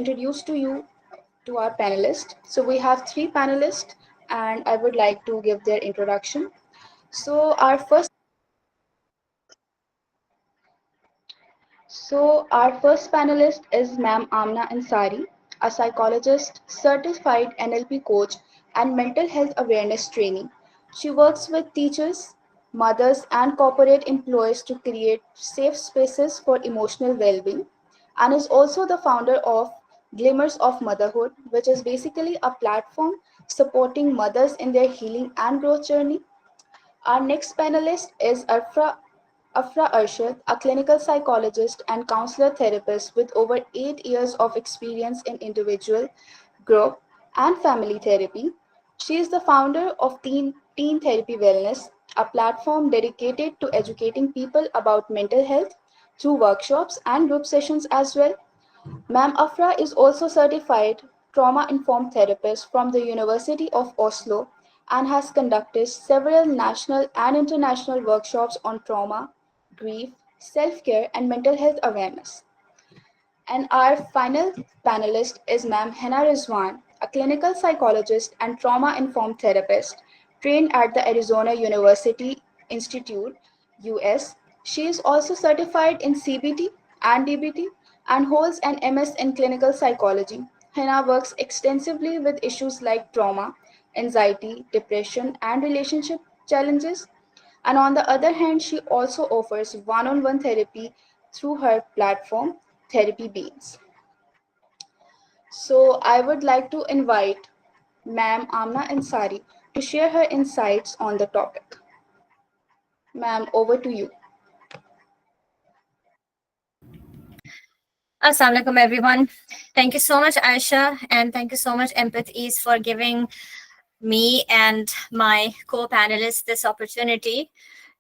introduce to our panelists. So we have three panelists, and I would like to give their introduction. So our first panelist is Ma'am Amna Ansari, a psychologist, certified NLP coach, and mental health awareness trainee. She works with teachers, mothers, and corporate employees to create safe spaces for emotional well-being, and is also the founder of Glimmers of Motherhood, which is basically a platform supporting mothers in their healing and growth journey. Our next panelist is Afra Arshad, a clinical psychologist and counselor therapist with over 8 years of experience in individual, group, and family therapy. She is the founder of Teen Therapy Wellness, a platform dedicated to educating people about mental health through workshops and group sessions as well. Ma'am Afra is also certified trauma-informed therapist from the University of Oslo and has conducted several national and international workshops on trauma, grief, self-care, and mental health awareness. And our final panelist is Ma'am Hena Rizwan, a clinical psychologist and trauma-informed therapist trained at the Arizona University Institute, US. She is also certified in CBT and DBT and holds an MS in clinical psychology. Hena works extensively with issues like trauma, anxiety, depression, and relationship challenges. And on the other hand, she also offers one on one therapy through her platform, Therapy Beans. So I would like to invite Ma'am Amna Ansari to share her insights on the topic. Ma'am, over to you. Assalamu alaikum, everyone. Thank you so much, Aisha, and thank you so much, Empathies, for giving me and my co-panelists this opportunity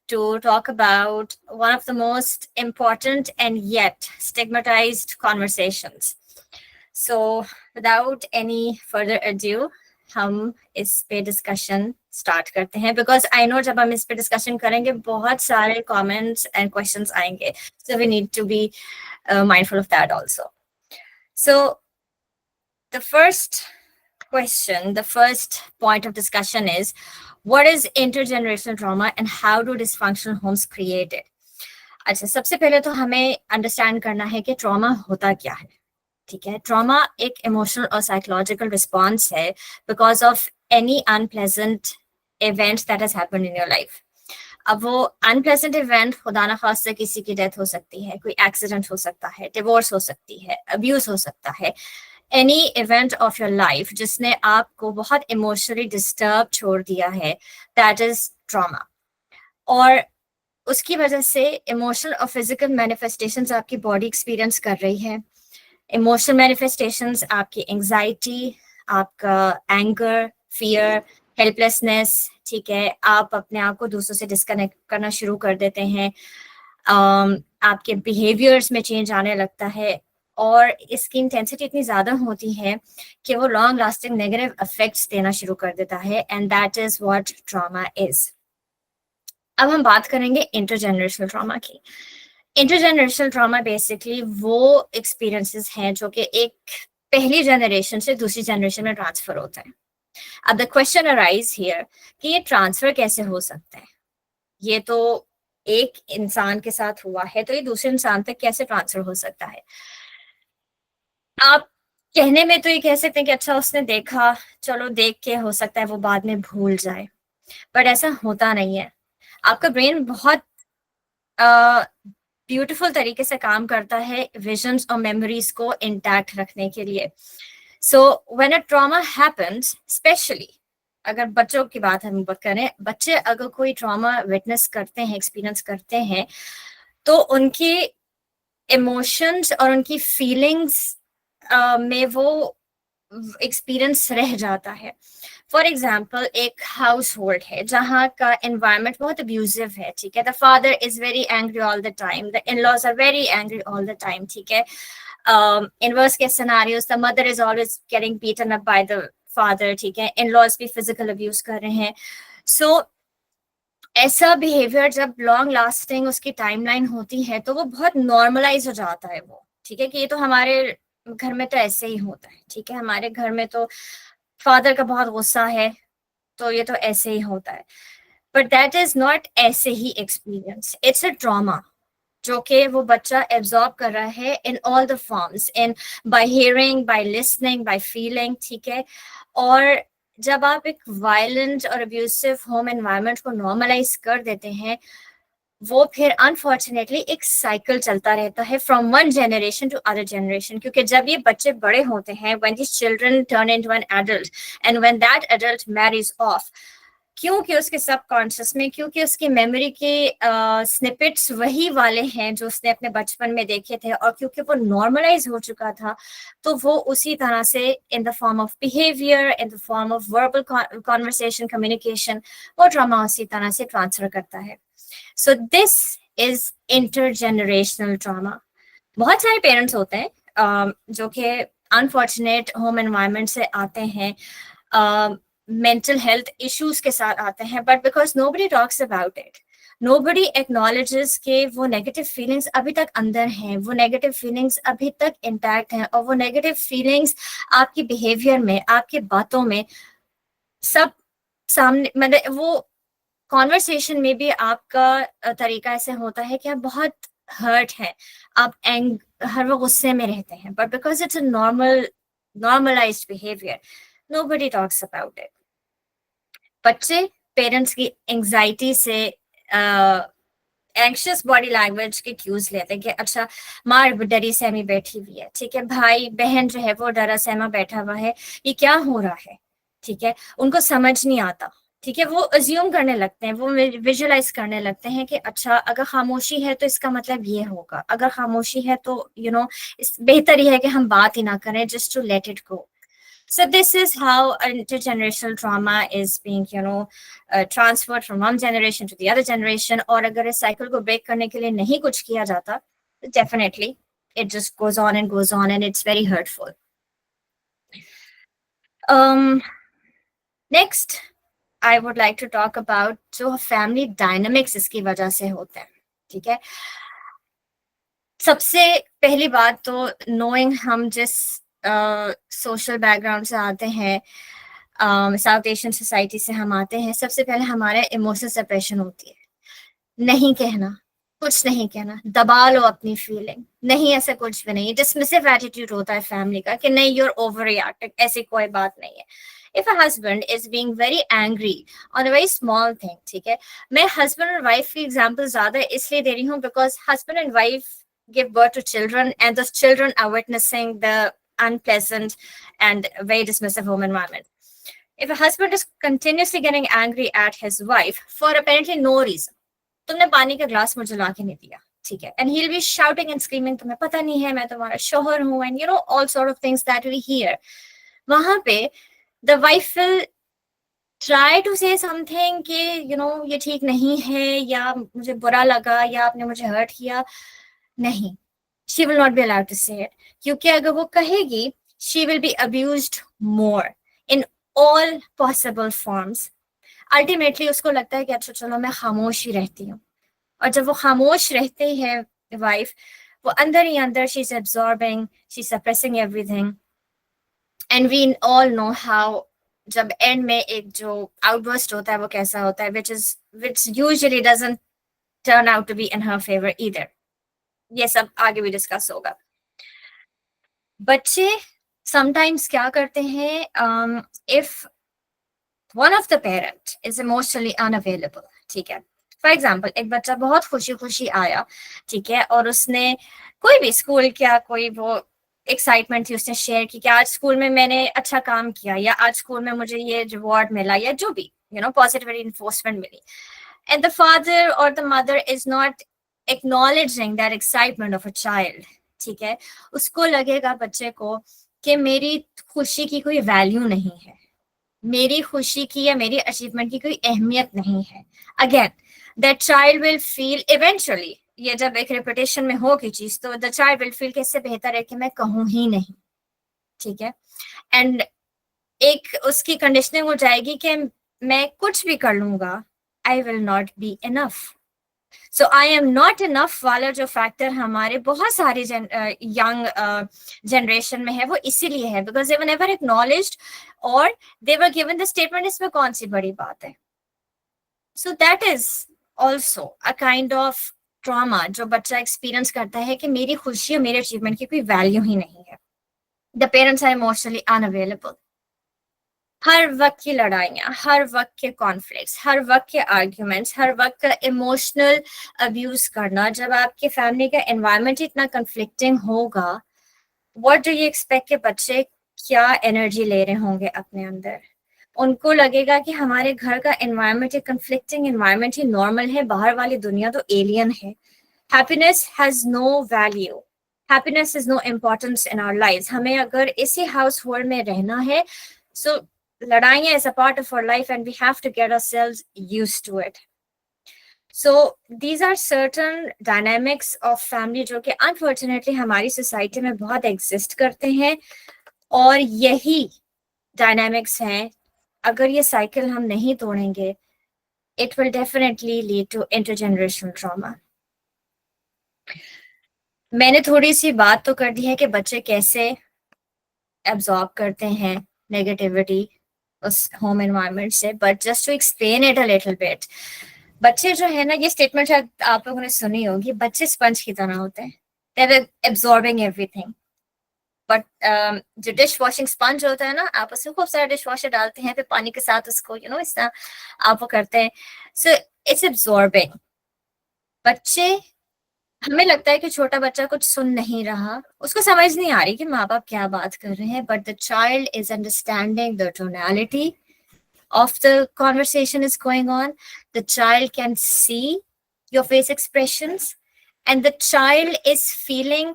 to talk about one of the most important and yet stigmatized conversations. So, without any further ado, हम इस पे discussion start करते हैं because I know जब हम इस पे discussion करेंगे बहुत सारे कमेंट्स एंड क्वेश्चंस आएंगे so we need to be mindful of that also. So the first question, the first point of discussion is, what is intergenerational trauma and how do dysfunctional homes create it? अच्छा, सबसे पहले तो हमें understand करना है कि trauma होता क्या है. ठीक है, ट्रॉमा एक इमोशनल और साइकोलॉजिकल रिस्पॉन्स है because of any unpleasant event that has happened in your life. अब वो अनप्लेजेंट इवेंट खुदा ना खास्ता किसी की डेथ हो सकती है, कोई एक्सीडेंट हो सकता है, डिवोर्स हो सकती है, अब्यूज हो सकता है, any event of your life जिसने आपको बहुत इमोशनली डिस्टर्ब छोड़ दिया है, दैट इज ट्रॉमा. और उसकी वजह से इमोशनल और फिजिकल मैनिफेस्टेशंस आपकी बॉडी एक्सपीरियंस कर रही है. इमोशनल मैनिफेस्टेशंस आपकी एंजाइटी, आपका एंगर, फियर, हेल्पलेसनेस. ठीक है, आप अपने आप को दूसरों से डिस्कनेक्ट करना शुरू कर देते हैं, आपके बिहेवियर्स में चेंज आने लगता है और इसकी इंटेंसिटी इतनी ज़्यादा होती है कि वो लॉन्ग लास्टिंग नेगेटिव इफेक्ट्स देना शुरू कर देता है and that is what trauma is. अब हम बात करेंगे इंटरजेनरेशनल ट्रॉमा की. इंटरजेनरेशनल ट्रॉमा बेसिकली वो एक्सपीरियंसेस हैं जो कि एक पहली जनरेशन से दूसरी जनरेशन में ट्रांसफर होता है. अब द क्वेश्चन अराइज हियर कि ये ट्रांसफर कैसे हो सकता है. ये तो एक इंसान के साथ हुआ है तो ये दूसरे इंसान तक कैसे ट्रांसफर हो सकता है. आप कहने में तो ये कह सकते हैं कि अच्छा उसने देखा, चलो देख के हो सकता है वो बाद में भूल जाए, बट ऐसा होता नहीं है. आपका ब्रेन बहुत ब्यूटीफुल तरीके से काम करता है विजन्स और मेमोरीज को इंटैक्ट रखने के लिए. So when a trauma happens, specially अगर बच्चों की बात हम करें, बच्चे अगर कोई ट्रॉमा विटनेस करते हैं, एक्सपीरियंस करते हैं, तो उनकी इमोशंस और उनकी फीलिंग्स में वो एक्सपीरियंस रह जाता है. फॉर एग्जाम्पल, एक हाउस होल्ड है जहाँ का एनवायरमेंट बहुत अब्यूजिव है. ठीक है, the father is very angry all the time, the in laws are very angry all the time. ठीक है, in worst case scenarios the mother is always getting beaten up by the father. ठीक है, in-laws भी physical abuse कर रहे हैं. so ऐसा behaviour जब लॉन्ग लास्टिंग उसकी टाइमलाइन होती है तो वो बहुत नॉर्मलाइज हो जाता है वो. ठीक है, कि ये तो हमारे घर में तो ऐसे ही होता है, ठीक है, हमारे घर में तो फादर का बहुत गुस्सा है तो ये तो ऐसे ही होता है, बट दैट इज नॉट ऐसे ही एक्सपीरियंस, इट्स अ ट्रॉमा जो कि वो बच्चा एब्जॉर्ब कर रहा है in all the forms, in by hearing, by listening, by feeling, ठीक है। और जब आप एक वायलेंट और अब्यूसिव होम एनवायरनमेंट को नॉर्मलाइज कर देते हैं, वो फिर अनफॉर्चुनेटली एक साइकिल चलता रहता है from one generation to other generation, क्योंकि जब ये बच्चे बड़े होते हैं, when this children turn into an adult and when that adult marries off, क्योंकि उसके सबकॉन्शियस में, क्योंकि उसकी मेमोरी के स्निपेट्स वही वाले हैं जो उसने अपने बचपन में देखे थे, और क्योंकि वो नॉर्मलाइज हो चुका था, तो वो उसी तरह से in the form of behaviour, in the form of verbal conversation, communication, वो ट्रॉमा उसी तरह से ट्रांसफर करता है। So this is intergenerational trauma. बहुत सारे पेरेंट्स होते हैं जो कि अनफॉर्चुनेट होम एनवायरनमेंट से आते हैं, मेंटल हेल्थ इश्यूज के साथ आते हैं, but because nobody talks about it, nobody acknowledges के वो नेगेटिव फीलिंग्स अभी तक अंदर हैं, वो नेगेटिव फीलिंग्स अभी तक इंटैक्ट हैं, और वो नेगेटिव फीलिंग्स आपकी बिहेवियर में, आपकी बातों में, सब सामने, मतलब वो कॉन्वर्सेशन में भी आपका तरीका ऐसे होता है कि आप बहुत हर्ट हैं, आप हर वो गुस्से में रहते हैं, but because it's a normalised behaviour, nobody talks about it. बच्चे पेरेंट्स की एंग्जाइटी से एंक्शियस बॉडी लैंग्वेज के क्यूज लेते हैं कि अच्छा माँ डरी सहमी बैठी हुई है, ठीक है, भाई बहन जो है वो डरा सहमा बैठा हुआ है, ये क्या हो रहा है, ठीक है, उनको समझ नहीं आता, ठीक है, वो अज्यूम करने लगते हैं, वो विजुअलाइज करने लगते हैं कि अच्छा अगर खामोशी है तो इसका मतलब ये होगा, अगर खामोशी है तो बेहतर ही है कि हम बात ही ना करें, just to let it go. So this is how intergenerational trauma is being, transferred from one generation to the other generation. और अगर इस साइकिल को ब्रेक करने के लिए नहीं कुछ किया जाता, definitely it just goes on and goes on, and it's very hurtful. Next, I would like to talk about जो family dynamics इसकी वजह से होते हैं, ठीक है। सबसे पहली बात तो नोइंग हम जिस सोशल बैकग्राउंड से आते हैं, साउथ एशियन सोसाइटी से हम आते हैं, सबसे पहले हमारे इमोशनल सेपरेशन होती है, नहीं कहना, कुछ नहीं कहना, दबा लो अपनी फीलिंग, नहीं ऐसा कुछ भी नहीं, डिसमिसिव एटीट्यूड होता है फैमिली का कि नहीं यूर ओवर रिएक्टिंग, ऐसी कोई बात नहीं है। If a husband is being very angry on a very small thing, ठीक है, मैं हस्बैंड और वाइफ की एग्जांपल ज्यादा इसलिए दे रही हूँ because husband and wife give birth to children, and those children are witnessing the unpleasant and very dismissive home environment. If a husband is continuously getting angry at his wife for apparently no reason, तुमने पानी का glass मुझे ला के नहीं दिया, ठीक है, and he'll be shouting and screaming, तुम्हें पता नहीं है मैं तुम्हारा शोहर हूँ, and all sort of things that we hear, वहां पे the wife will try to say something कि ये ठीक नहीं है, या मुझे बुरा लगा, या आपने मुझे हर्ट किया, नहीं, she will not be allowed to say it, क्योंकि अगर वो कहेगी she will be abused more in all possible forms. Ultimately उसको लगता है कि अच्छा चलो मैं खामोश ही रहती हूँ, और जब वो खामोश रहती है वाइफ, वो अंदर ही अंदर she is absorbing, she is suppressing everything, and we all know how जब एंड में एक जो आउटबर्स्ट होता है वो कैसा होता है, which usually doesn't turn out to be in her favor either. ये सब आगे भी डिस्कस होगा। बच्चे समटाइम्स क्या करते हैं, if one of the parent is emotionally unavailable, ठीक है, फॉर एग्जाम्पल एक बच्चा बहुत खुशी खुशी आया, ठीक है, और उसने कोई भी स्कूल क्या कोई वो एक्साइटमेंट थी, उसने शेयर की कि आज स्कूल में मैंने अच्छा काम किया, या आज स्कूल में मुझे ये रिवॉर्ड मिला, या जो भी पॉजिटिव इन्फोर्समेंट मिली, and the father or the mother is not acknowledging that excitement of a child, ठीक है, उसको लगेगा बच्चे को कि मेरी खुशी की कोई वैल्यू नहीं है, मेरी खुशी की या मेरी अचीवमेंट की कोई अहमियत नहीं है। Again that child will feel eventually, ये जब एक रेपुटेशन में होगी चीज, तो द चाइल्ड विल फील कि इससे बेहतर है कि मैं कहूँ ही नहीं, ठीक है, एंड एक उसकी कंडीशनिंग हो जाएगी कि मैं कुछ भी कर लूंगा, I will not be enough. So I am not enough वाला जो फैक्टर हमारे बहुत सारे यंग जनरेशन में है, वो इसीलिए है because they were never acknowledged और दे वर गिवन द स्टेटमेंट इसमें कौन सी बड़ी बात है. So that is also a kind of trauma जो बच्चा एक्सपीरियंस करता है कि मेरी खुशी और मेरे अचीवमेंट की कोई वैल्यू ही नहीं है. The parents are emotionally unavailable. हर वक्त की लड़ाइयाँ, हर वक्त के कॉन्फ्लिक्ट्स, हर वक्त के आर्ग्यूमेंट्स, हर वक्त का इमोशनल अब्यूज करना. जब आपके फैमिली का एनवायरनमेंट इतना कन्फ्लिक्टिंग होगा, व्हाट डू यू एक्सपेक्ट के बच्चे क्या एनर्जी ले रहे होंगे अपने अंदर. उनको लगेगा कि हमारे घर का एनवायरनमेंट एक कन्फ्लिक्टिंग एनवायरनमेंट ही नॉर्मल है, बाहर वाली दुनिया तो एलियन है. Happiness has no value, happiness is no importance in our lives. हमें अगर इसी हाउस होल्ड में रहना है, सो लड़ाइयाँ is a part of our life and we have to get ourselves used to it. So these are certain dynamics of family जो कि unfortunately हमारी सोसाइटी में बहुत एग्जिस्ट करते हैं, और यही डायनामिक्स हैं, अगर ये साइकिल हम नहीं तोड़ेंगे, it will definitely lead to intergenerational trauma. मैंने थोड़ी सी बात तो कर दी है कि बच्चे कैसे एब्जॉर्ब करते हैं नेगेटिविटी उस होम एनवायरनमेंट से, but just to explain it a little bit. बच्चे जो है ना, ये स्टेटमेंट शायद आप लोगों ने सुनी होगी, बच्चे स्पंज की तरह होते हैं, they are absorbing everything. But जो डिश वॉशिंग स्पंज होता है ना, आप उसमें खूब सारा डिश वॉशर डालते हैं, फिर पानी के साथ उसको इस तरह आप वो करते हैं. So it's absorbing. बच्चे, हमें लगता है कि छोटा बच्चा कुछ सुन नहीं रहा, उसको समझ नहीं आ रही कि माँ बाप क्या बात कर रहे हैं, but the child is understanding the tonality of the conversation is going on. The child can see your face expressions, and the child is feeling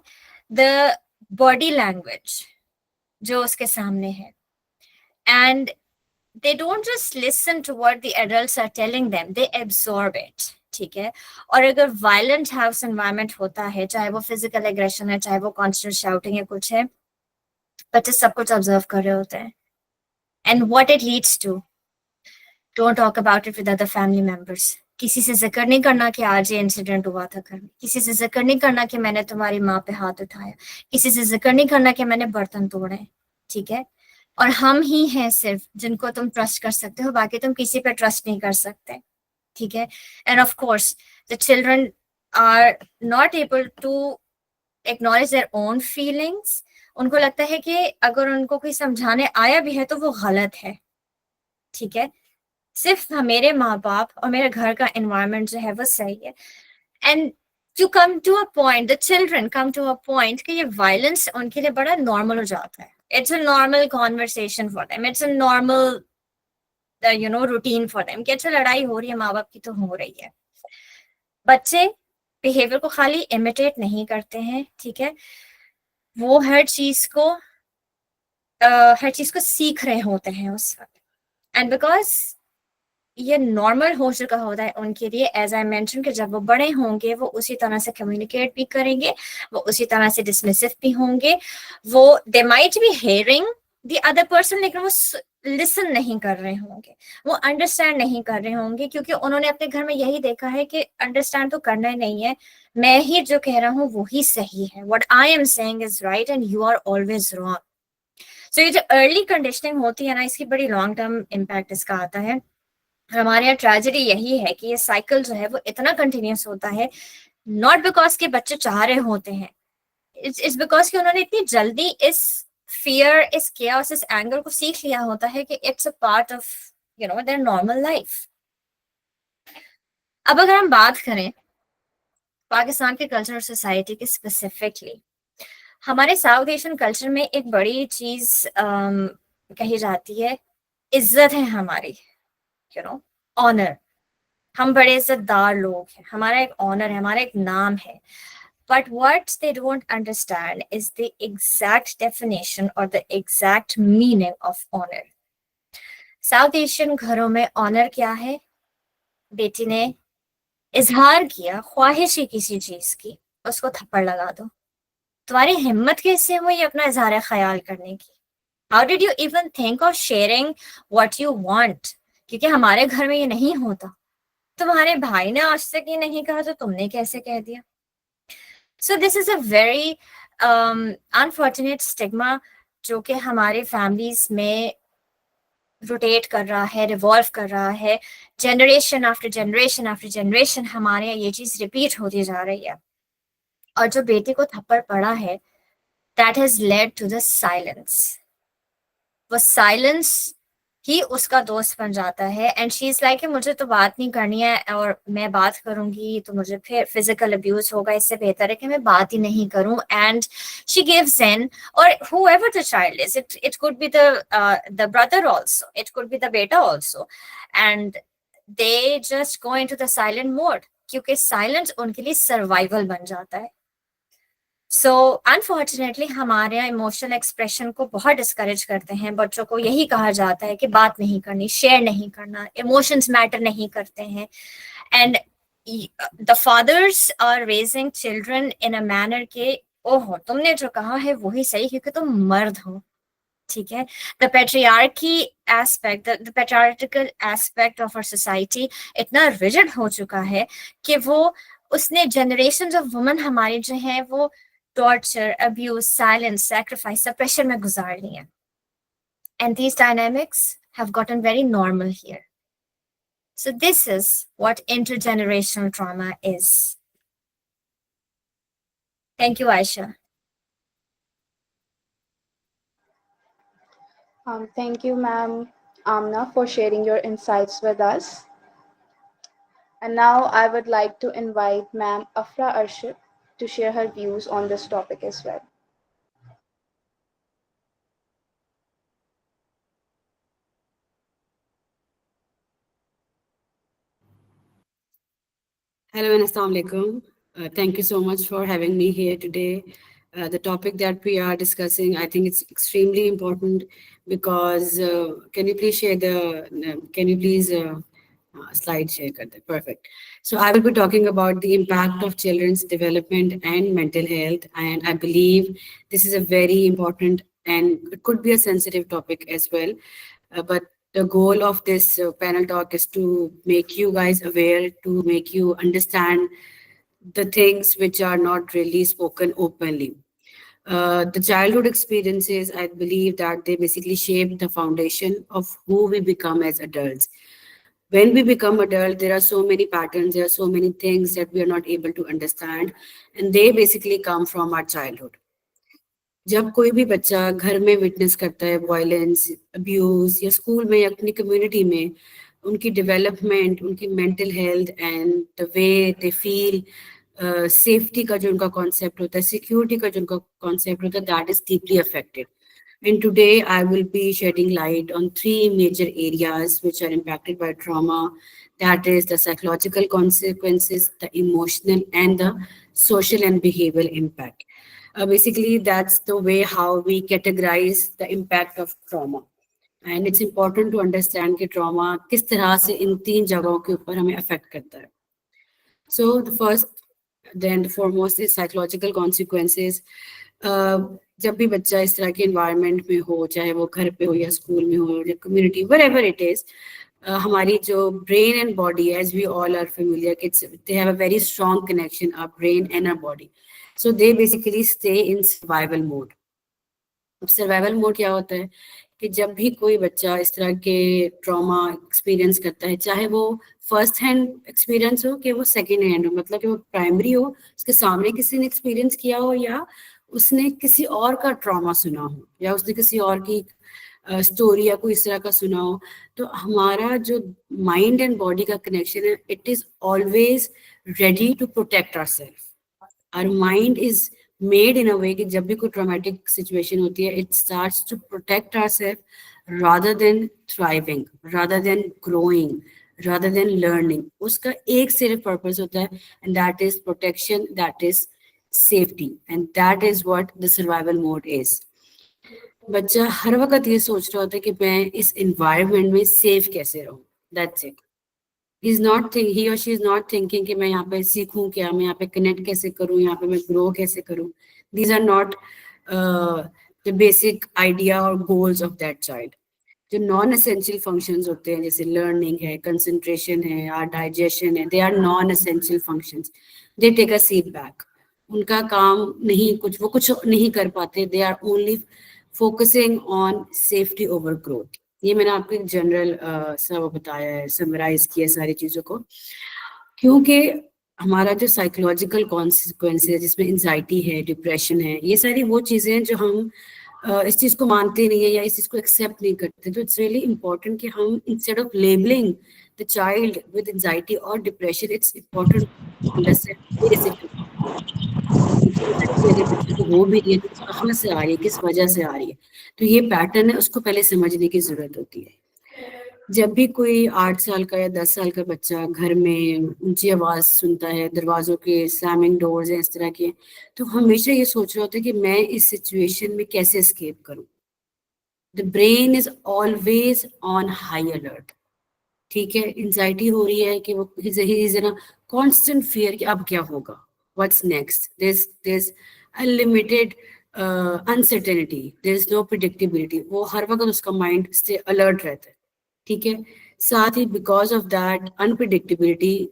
the body language जो उसके सामने है. And they don't just listen to what the adults are telling them, they absorb it. ठीक है. और अगर violent house environment होता है, चाहे वो फिजिकल एग्रेशन है, चाहे वो कॉन्स्टेंट शाउटिंग है, कुछ है, बच्चे सब कुछ ऑब्जर्व कर रहे होते हैं. And what it leads to, don't talk about it with other family members. किसी से जिक्र नहीं करना कि आज ये इंसिडेंट हुआ था घर में. किसी से जिक्र नहीं करना कि मैंने तुम्हारी माँ पे हाथ उठाया. किसी से जिक्र नहीं करना कि मैंने बर्तन तोड़े. ठीक है. और हम ही हैं सिर्फ जिनको तुम ट्रस्ट कर सकते हो, बाकी तुम किसी पे ट्रस्ट नहीं कर सकते. ठीक है. And of course the children are not able to acknowledge their own feelings. उनको लगता है कि अगर उनको कोई समझाने आया भी है तो वो गलत है. ठीक है. सिर्फ मेरे माँ बाप और मेरे घर का एनवायरनमेंट जो है वो सही है. And to come to a point, the children come to a point कि ये वायलेंस उनके लिए बड़ा नॉर्मल हो जाता है. It's a normal conversation for them, it's a normal routine for them कि अच्छा लड़ाई हो रही है माँ बाप की तो हो रही है. बच्चे बिहेवियर को खाली इमिटेट नहीं करते हैं. ठीक है. वो हर चीज को सीख रहे होते हैं उस वक्त. एंड बिकॉज ये नॉर्मल हो चुका होता है उनके लिए, एज आई मेंशन कि जब वो बड़े होंगे वो उसी तरह से कम्युनिकेट भी करेंगे, वो उसी तरह से डिसमिसिव भी होंगे. वो they might be hearing the other person, लेकिन वो लिसन नहीं कर रहे होंगे, वो अंडरस्टैंड नहीं कर रहे होंगे, क्योंकि उन्होंने अपने घर में यही देखा है कि अंडरस्टैंड तो करना ही नहीं है, मैं ही जो कह रहा हूँ वो ही सही है. What I am saying is right and you are always wrong. So ये जो अर्ली कंडीशनिंग होती है ना, इसकी बड़ी लॉन्ग टर्म इम्पैक्ट इसका आता है. हमारे यहाँ ट्रेजेडी यही है कि ये साइकिल जो है वो इतना कंटिन्यूस होता है, नॉट बिकॉज के बच्चे चाह रहे होते हैं, इट्स बिकॉज कि उन्होंने इतनी जल्दी इस फियर, इस केओस, इस एंगर को सीख लिया होता है कि it's a part of their normal life. अब अगर हम बात करें पाकिस्तान के कल्चर और सोसाइटी के स्पेसिफिकली, हमारे साउथ एशियन कल्चर में एक बड़ी चीज कही जाती है, इज्जत है हमारी, ऑनर. हम बड़े इज्जतदार लोग हैं, हमारा एक ऑनर है, हमारा एक नाम है. But what they don't understand is the exact definition और the exact meaning of honour. South Asian घरों में ऑनर क्या है? बेटी ने इजहार किया ख्वाहिश ही किसी चीज की, उसको थप्पड़ लगा दो. तुम्हारी हिम्मत कैसे हुई अपना इजहार ख्याल करने की? How did you even think of sharing what you want? क्योंकि हमारे घर में ये नहीं होता. तुम्हारे भाई ने आज तक ये नहीं कहा तो तुमने कैसे कह दिया? सो this is a very unfortunate stigma जो कि हमारे फैमिलीज में रोटेट कर रहा है, रिवॉल्व कर रहा है, generation after generation after generation हमारे यहाँ ये चीज रिपीट होती जा रही है। और जो बेटे को थप्पड़ पड़ा है, that has led to the silence. वो साइलेंस ही उसका दोस्त बन जाता है एंड शी इज लाइक मुझे तो बात नहीं करनी है और मैं बात करूंगी तो मुझे फिर फिजिकल अब्यूज होगा, इससे बेहतर है कि मैं बात ही नहीं करूं। एंड शी गिव्स इन, और whoever the child is, it could be the brother also, it could be the beta also, and they just go into the silent mode क्योंकि साइलेंस उनके लिए सर्वाइवल बन जाता है। सो अनफॉर्चुनेटली हमारे यहाँ emotional expression को बहुत डिस्करेज करते हैं। बच्चों को यही कहा जाता है कि बात नहीं करनी, शेयर नहीं करना, इमोशंस मैटर नहीं करते हैं। And the fathers are raising children in a manner के ओहो तुमने जो कहा है वही सही क्योंकि तुम मर्द हो, ठीक है। The patriarchy aspect, the patriarchal aspect of our society इतना रिजिड हो चुका है कि वो उसने जनरेशन ऑफ वुमेन हमारी जो है वो torture, abuse, silence, sacrifice, suppression में गुजार ली है। And these dynamics have gotten very normal here. So this is what intergenerational trauma is. Thank you, Aisha. Thank you, ma'am Amna, for sharing your insights with us. And now I would like to invite ma'am Afra Arshid to share her views on this topic as well. Hello and Assalamu alaikum. Thank you so much for having me here today. The topic that we are discussing, I think it's extremely important because can you please share can you please slide share kar de? Perfect. So I will be talking about the impact of children's development and mental health. And I believe this is a very important and it could be a sensitive topic as well. But the goal of this panel talk is to make you guys aware, to make you understand the things which are not really spoken openly. The childhood experiences, I believe that they basically shape the foundation of who we become as adults. When we become adult, there are so many patterns, there are so many things that we are not able to understand, and they basically come from our childhood. जब कोई भी बच्चा घर में witness करता है violence, abuse या school में या अपनी कम्युनिटी में, उनकी डेवलपमेंट, उनकी mental health and the way they feel, safety का जो उनका कॉन्सेप्ट होता है, सिक्योरिटी का जो उनका कॉन्सेप्ट होता है, that is deeply affected. And today I will be shedding light on three major areas which are impacted by trauma. That is the psychological consequences, the emotional, and the social and behavioral impact. Basically, that's the way how we categorize the impact of trauma. And it's important to understand कि trauma किस तरह से इन तीन जगहों के ऊपर हमें affect करता है. So the first, then the foremost is psychological consequences. जब भी बच्चा इस तरह के environment में हो, चाहे वो घर पे हो या स्कूल में हो या community, wherever it is, हमारी जो brain and body, as we all are familiar, they have a very strong connection, our brain and our body. So they basically stay in survival mode. अब survival mode क्या होता है कि जब भी कोई बच्चा इस तरह के ट्रॉमा एक्सपीरियंस करता है, चाहे वो फर्स्ट हैंड एक्सपीरियंस हो कि वो सेकेंड हैंड हो, मतलब कि वो प्राइमरी हो, उसके सामने किसी ने एक्सपीरियंस किया हो या उसने किसी और का ट्रॉमा सुना हो या उसने किसी और की स्टोरी या कोई इस तरह का सुना हो, तो हमारा जो माइंड एंड बॉडी का कनेक्शन है, it is always ready to protect ourselves. Our mind is made in a way कि जब भी कोई traumatic situation होती है, it starts to protect ourselves rather than thriving, rather than growing, rather than learning. उसका एक सिर्फ purpose होता है, and that is protection, that is safety, and that is what the survival mode is. बच्चा हर वक्त ये सोच रहा होता है कि मैं इस environment में safe कैसे रहूं. That's it. He or she is not thinking कि मैं यहाँ पे सीखूं क्या, मैं यहाँ पे connect कैसे करूं, यहाँ पे मैं grow कैसे करूं. These are not the basic idea or goals of that child. जो नॉन एसेंशियल फंक्शंस होते हैं जैसे लर्निंग है, कंसंट्रेशन है या डाइजेशन है, they are non essential functions, they take a seat back. उनका काम नहीं, कुछ वो कुछ नहीं कर पाते, they are only focusing on safety over growth. ये मैंने आपको एक जनरल सा वो बताया है, समराइज किया सारी चीज़ों को, क्योंकि हमारा जो साइकोलॉजिकल कॉन्सिक्वेंस है जिसमें एंजाइटी है, डिप्रेशन है, ये सारी वो चीज़ें हैं जो हम इस चीज़ को मानते नहीं है या इस चीज़ को एक्सेप्ट नहीं करते। तो इट्स रियली इंपॉर्टेंट कि हम instead of labelling the child with anxiety और डिप्रेशन, इट्स इम्पोर्टेंट अंडरस्टैंड अगर बच्चे को हो भी रही है तो कहाँ से आ रही है, किस वजह से आ रही है। तो ये पैटर्न है, उसको पहले समझने की जरूरत होती है। जब भी कोई 8 साल का या 10 साल का बच्चा घर में ऊंची आवाज सुनता है, दरवाजों के स्लैमिंग डोर्स हैं इस तरह के, तो हमेशा ये सोच रहा होता है कि मैं इस सिचुएशन में कैसे एस्केप करूं। The brain is always on high alert. ठीक है, एंजाइटी हो रही है कि वो इज इन कांस्टेंट फियर कि अब क्या होगा, what's next, this unlimited uncertainty, there is no predictability. वो हर वक्त उसका माइंड से अलर्ट रहता है। ठीक है, साथ ही because of that unpredictability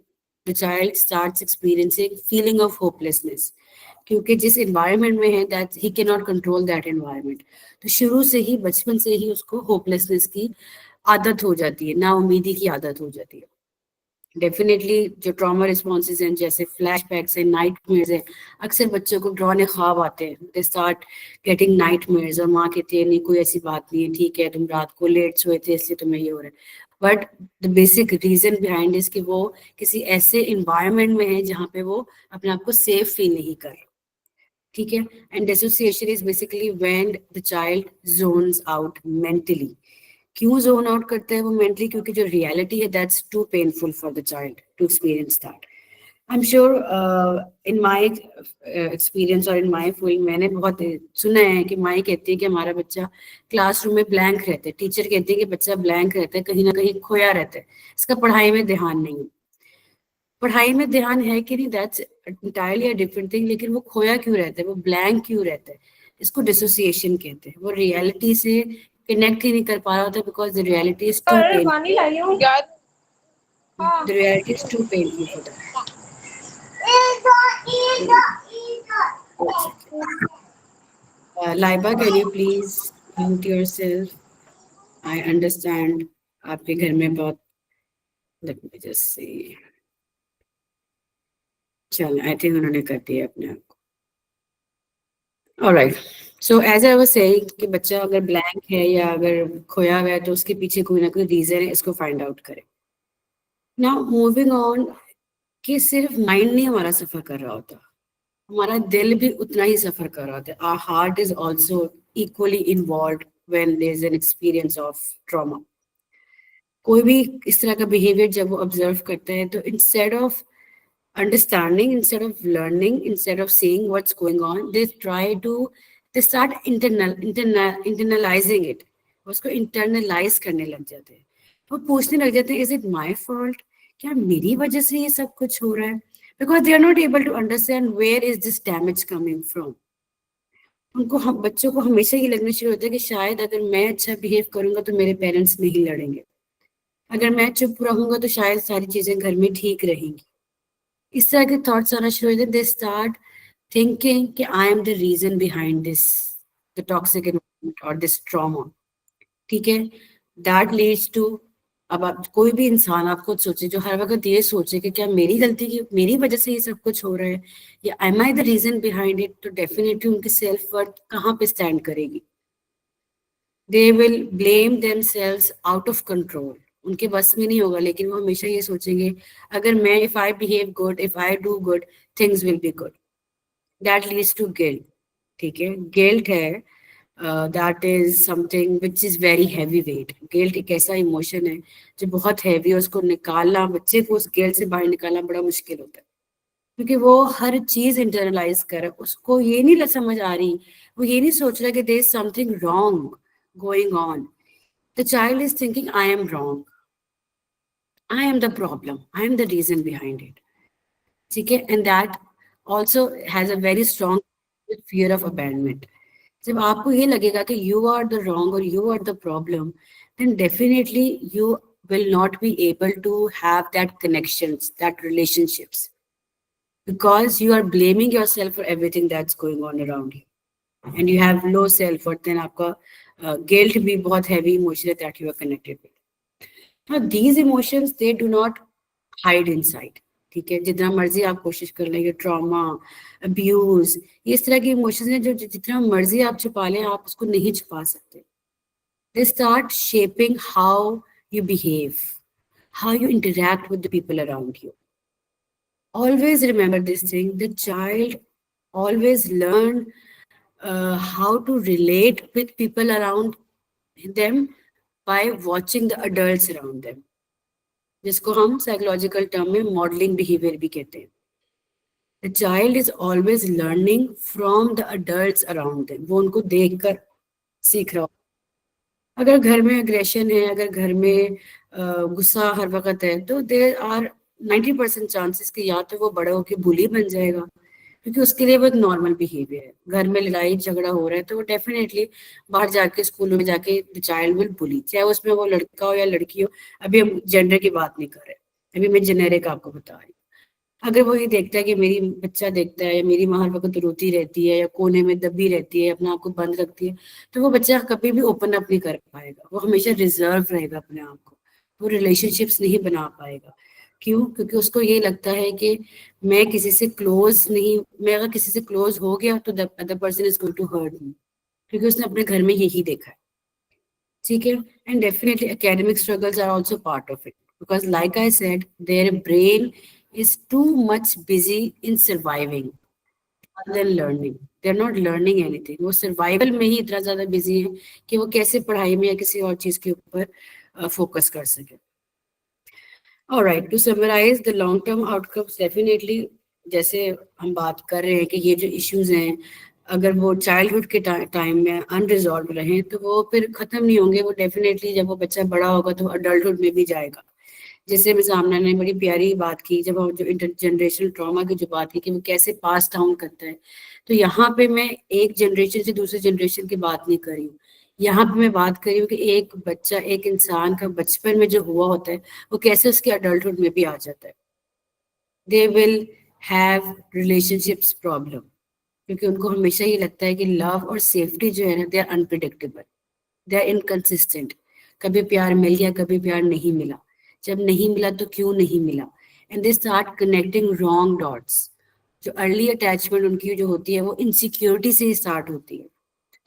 the child starts experiencing feeling of hopelessness, क्योंकि जिस एनवायरनमेंट में है that he can not control that environment. तो शुरू से ही, बचपन से ही उसको होपलेसनेस की आदत हो जाती है, ना उम्मीदी की आदत हो जाती है। डेफिनेटली जो ट्रॉमा रिस्पॉन्सेज हैं जैसे फ्लैशबैक्स है, नाइटमेयर्स है, अक्सर बच्चों को डरावने ख्वाब आते हैं, दे स्टार्ट गेटिंग नाइटमेयर्स, और माँ कहती है नहीं कोई ऐसी बात नहीं है, ठीक है तुम रात को लेट सोए थे इसलिए तुम्हें ये हो रहा है। But the basic reason behind is कि वो किसी ऐसे इन्वायरमेंट में है जहाँ पे वो अपने आप को सेफ फील नहीं कर रहा। ठीक है, and dissociation is basically when the child zones out mentally. क्यों जोन आउट करते हैं वो मेंटली? क्योंकि जो रियलिटी है that's too painful for the child to experience that. I am sure in my experience और इन माय फील्ड मैंने बहुत सुना है कि माँ कहती है कि हमारा बच्चा क्लासरूम में ब्लैंक रहता है, टीचर कहती है कि बच्चा ब्लैंक रहता है, कहीं ना कहीं खोया रहता है, इसका पढ़ाई में ध्यान नहीं है। पढ़ाई में ध्यान है कि नहीं, that's entirely a different thing, लेकिन वो खोया क्यों रहता है, वो ब्लैंक क्यों रहता है, इसको डिसोसिएशन कहते हैं। वो रियलिटी से कनेक्ट ही नहीं कर पा रहा होता because the reality is too painful, the reality is too painful for that. Laiba, can you please mute yourself? I understand आपके घर में बहुत, लेट मी जस्ट सी, चल आई थिंक उन्होंने कर दिया अपने आप को। Alright, so as I was saying कि बच्चा अगर ब्लैंक है या अगर खोया हुआ है तो उसके पीछे कोई ना कोई रीजन है, इसको फाइंड आउट करें। नाउ मूविंग ऑन, कि सिर्फ माइंड नहीं हमारा सफर कर रहा होता, हमारा दिल भी उतना ही सफर कर रहा होता है। Our heart is also equally involved when there is an experience of trauma. कोई भी इस तरह का बिहेवियर जब वो ऑब्जर्व करता है तो instead of understanding, instead of learning, instead of seeing what's going on, they start internalizing it, उसको internalize करने लग जाते हैं। वो पूछने लग जाते हैं, is it my fault? क्या मेरी वजह से ये सब कुछ हो रहा है? Because they are not able to understand where is this damage coming from. उनको, हम बच्चों को हमेशा ये लगना शुरू होता है कि शायद अगर मैं अच्छा बिहेव करूंगा तो मेरे पेरेंट्स नहीं लड़ेंगे, अगर मैं चुप रहूंगा तो शायद सारी चीजें घर में ठीक रहेंगी। इस तरह के थॉट्स आना शुरू हो जाते, दे स्टार्ट थिंकिंग कि I am the reason behind this, the toxic environment और दिस ट्रॉमा। ठीक है, दैट लीड्स टू, अब आप कोई भी इंसान आप खुद सोचे जो हर वक्त ये सोचे कि क्या मेरी गलती की, मेरी वजह से ये सब कुछ हो रहा है या am I the reason behind it, तो डेफिनेटली उनकी सेल्फ वर्थ कहाँ पे स्टैंड करेगी? They will blame themselves out of control, उनके बस में नहीं होगा, लेकिन वो हमेशा ये सोचेंगे अगर मैं, if I behave good, if I do good, things will be good. That leads to guilt. ठीक है, गिल्ट है, that is something which is very heavy weight. Guilt एक ऐसा इमोशन है जो बहुत हैवी है, उसको निकालना, बच्चे को उस गिल्ट से बाहर निकालना बड़ा मुश्किल होता है, क्योंकि वो हर चीज इंटरनलाइज कर, उसको ये नहीं समझ आ रही, वो ये नहीं सोच रहा कि there is something wrong going on. The child is thinking, I am wrong. I am the problem. I am the reason behind it. Okay? And that also has a very strong fear of abandonment. जब आपको ये लगेगा कि you are the wrong और you are the problem, then definitely you will not be able to have that connections, that relationships, because you are blaming yourself for everything that's going on around you, and you have low self worth. Then आपका guilt भी बहुत heavy emotion है that you are connected with. Now these emotions, they do not hide inside. ठीक है, जितना मर्जी आप कोशिश कर लें, ये ट्रॉमा, अब्यूज, ये इस तरह की इमोशंस हैं जो जितना मर्जी आप छुपा लें, आप उसको नहीं छुपा सकते. They start shaping how you behave, how you interact with the people around you. Always remember this thing: the child always learn how to relate with people around them by watching the adults around them, जिसको हम psychological term में modelling behaviour भी कहते हैं. The child is always learning from the adults around them. वो उनको देखकर सीख रहा. अगर घर में अग्रेशन है, अगर घर में गुस्सा हर वक्त है, तो देयर आर 90% चांसेस कि या तो वो बड़ा होकर बुली बन जाएगा, क्योंकि उसके लिए वो एक नॉर्मल बिहेवियर है. घर में लड़ाई झगड़ा हो रहा है तो वो डेफिनेटली बाहर जाके स्कूलों में जाके द चाइल्ड विल बुली, चाहे उसमें वो लड़का हो या लड़की हो. अभी हम जेंडर की बात नहीं कर रहे, अभी मैं जेनेरिक आपको बता रही हूँ. अगर वो ये देखता है कि मेरी बच्चा देखता है, मेरी माँ हर वक्त रोती रहती है या कोने में दबी रहती है, अपने आप को बंद रखती है, तो वो बच्चा कभी भी ओपन अप नहीं कर पाएगा. वो हमेशा रिजर्व रहेगा अपने आप को, वो रिलेशनशिप्स नहीं बना पाएगा. क्यों? क्योंकि उसको ये लगता है कि मैं किसी से क्लोज नहीं, मैं अगर किसी से क्लोज हो गया तो the other person is going to hurt me, क्योंकि उसने अपने घर में यही देखा है. ठीक है, and definitely academic struggles are also part of it, because like I said, their brain is too much busy in surviving rather than learning. They're not learning anything. वो survival में ही इतना ज़्यादा busy है कि वो कैसे पढ़ाई में या किसी और चीज़ के ऊपर focus कर सके. All right, to summarize the long term outcomes, definitely जैसे हम बात कर रहे हैं कि ये जो issues हैं, अगर वो चाइल्डहुड के टाइम में अनरिजॉल्व रहे तो वो फिर खत्म नहीं होंगे. वो डेफिनेटली जब वो बच्चा बड़ा होगा तो अडल्टहुड में भी जाएगा. जैसे मिस आमना ने बड़ी प्यारी बात की, जब हम जो इंटरजेनरेशनल ट्रॉमा की जो बात की कि वो कैसे पास डाउन करता है, तो यहाँ पे मैं एक जनरेशन से दूसरे जनरेशन की बात नहीं कर रही हूँ. यहाँ पे मैं बात कर रही हूँ कि एक बच्चा, एक इंसान का बचपन में जो हुआ होता है वो कैसे उसके अडल्टहुड में भी आ जाता है. They will have relationships problem, क्योंकि उनको हमेशा ये लगता है कि लव और सेफ्टी जो है ना, they are unpredictable, they are inconsistent. कभी प्यार मिल गया, कभी प्यार नहीं मिला. जब नहीं मिला तो क्यों नहीं मिला, and they start connecting wrong dots. जो अर्ली अटैचमेंट उनकी जो होती है वो इनसिक्योरिटी से ही स्टार्ट होती है.